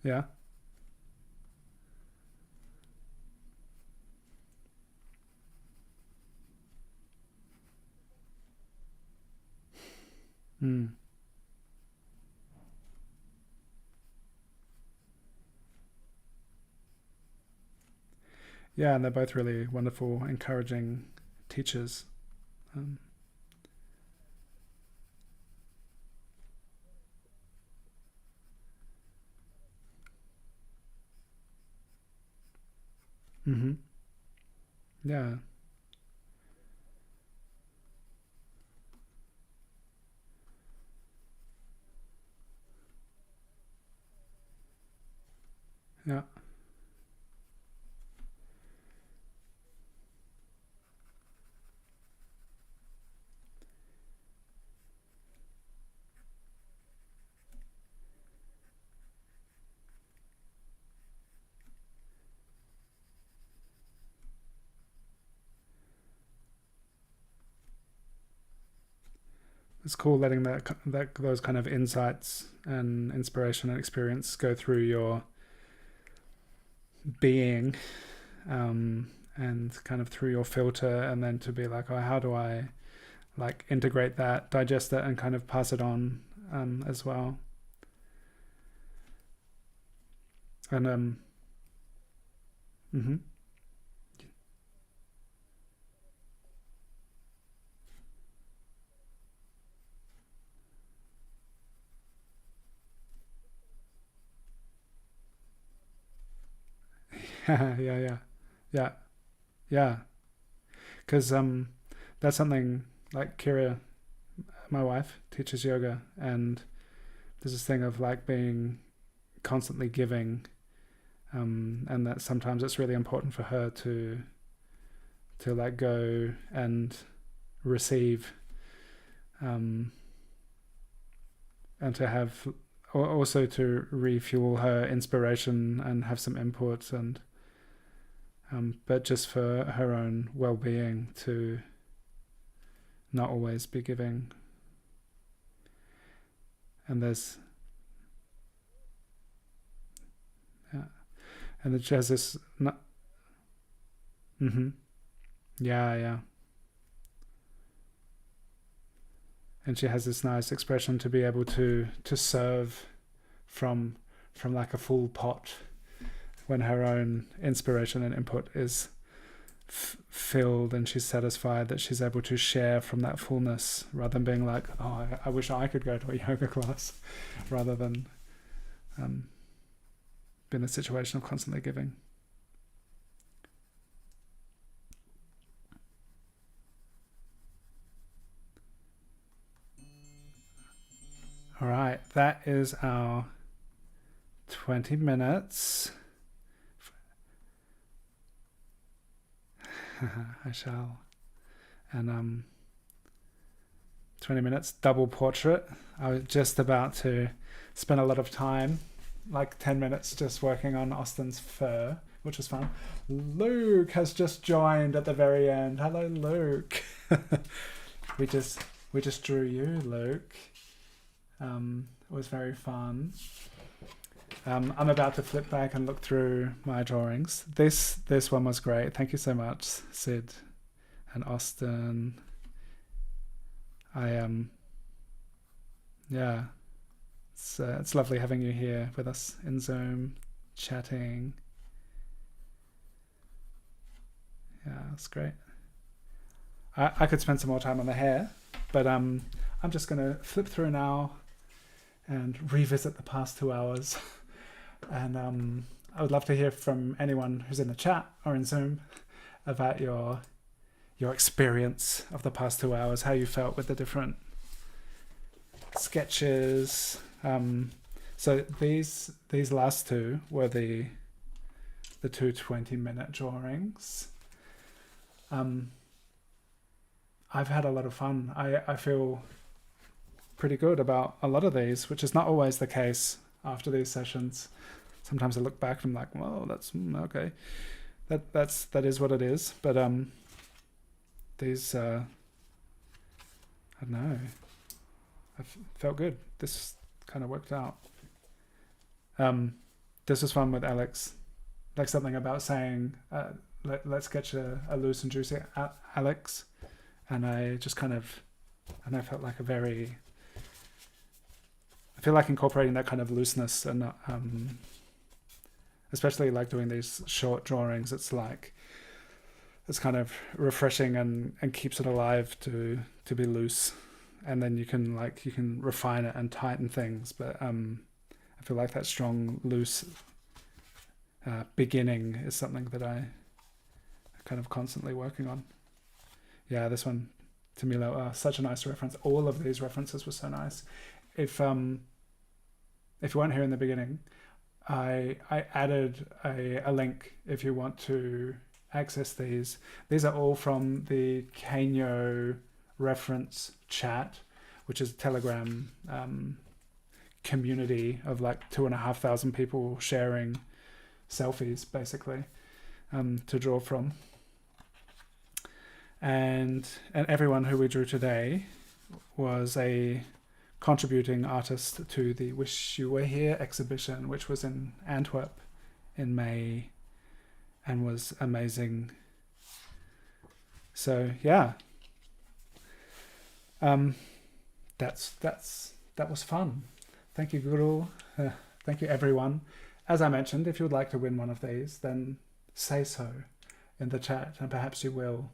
Yeah. Mm. Yeah, and they're both really wonderful, encouraging teachers. Um, mm-hmm. Yeah. Yeah. It's cool letting that those kind of insights and inspiration and experience go through your being, and kind of through your filter, and then to be like, oh, how do I like integrate that, digest it, and kind of pass it on, as well. And mm-hmm. Yeah, yeah, yeah, yeah. Because that's something like Kira, my wife, teaches yoga, and there's this thing of like being constantly giving, and that sometimes it's really important for her to like go and receive, um, and to have also to refuel her inspiration and have some input, and but just for her own well-being to not always be giving. And there's yeah, and then she has this mm-hmm. Yeah, yeah. And she has this nice expression to be able to serve from like a full pot when her own inspiration and input is filled, and she's satisfied that she's able to share from that fullness, rather than being like, oh, I wish I could go to a yoga class, rather than be in a situation of constantly giving. All right, that is our 20 minutes. I shall. And 20 minutes double portrait. I was just about to spend a lot of time, like 10 minutes, just working on Austin's fur, which was fun. Luke has just joined at the very end. Hello, Luke. we just drew you, Luke. It was very fun. I'm about to flip back and look through my drawings. This one was great. Thank you so much, Sid and Austin. Yeah, it's lovely having you here with us in Zoom, chatting. Yeah, it's great. I could spend some more time on the hair, but I'm just going to flip through now and revisit the past 2 hours. And I would love to hear from anyone who's in the chat or in Zoom about your experience of the past 2 hours, how you felt with the different sketches. So these last two were the 2 20-minute drawings. I've had a lot of fun. I feel pretty good about a lot of these, which is not always the case after these sessions. Sometimes I look back and I'm like, well, that's okay. That is what it is. But these I don't know. I felt good. This kind of worked out. This was fun with Alex. Like something about saying, let's sketch a loose and juicy Alex. And I just kind of, and I felt like I feel like incorporating that kind of looseness and especially like doing these short drawings, it's kind of refreshing and keeps it alive to be loose. And then you can refine it and tighten things. But I feel like that strong, loose beginning is something that I kind of constantly working on. Yeah, this one, Tamilo, such a nice reference. All of these references were so nice. If you weren't here in the beginning, I added a link if you want to access these. These are all from the Kanyo reference chat, which is a Telegram community of like 2,500 people sharing selfies, basically, to draw from. And everyone who we drew today was a contributing artist to the Wish You Were Here exhibition, which was in Antwerp in May and was amazing. So yeah, that was fun. Thank you, Guru. Thank you, everyone. As I mentioned, if you would like to win one of these, then say so in the chat, and perhaps you will.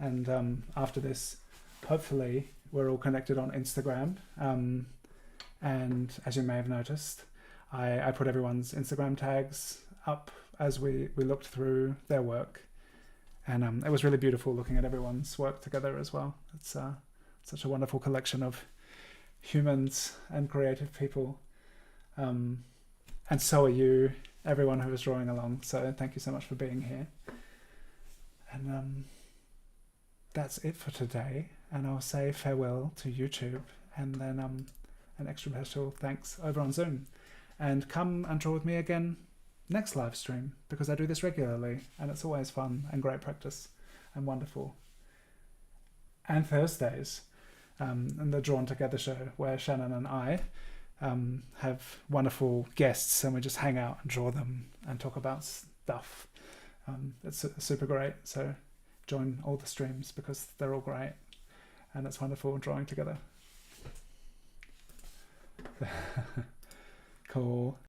And after this, hopefully, we're all connected on Instagram. And as you may have noticed, I put everyone's Instagram tags up as we looked through their work. And it was really beautiful looking at everyone's work together as well. It's such a wonderful collection of humans and creative people. And so are you, everyone who was drawing along. So thank you so much for being here. And that's it for today, and I'll say farewell to YouTube, and then an extra special thanks over on Zoom. And come and draw with me again next live stream, because I do this regularly, and it's always fun and great practice and wonderful. And Thursdays, in the Drawn Together show, where Shannon and I have wonderful guests, and we just hang out and draw them and talk about stuff. It's super great, so join all the streams because they're all great and it's wonderful drawing together. Cool.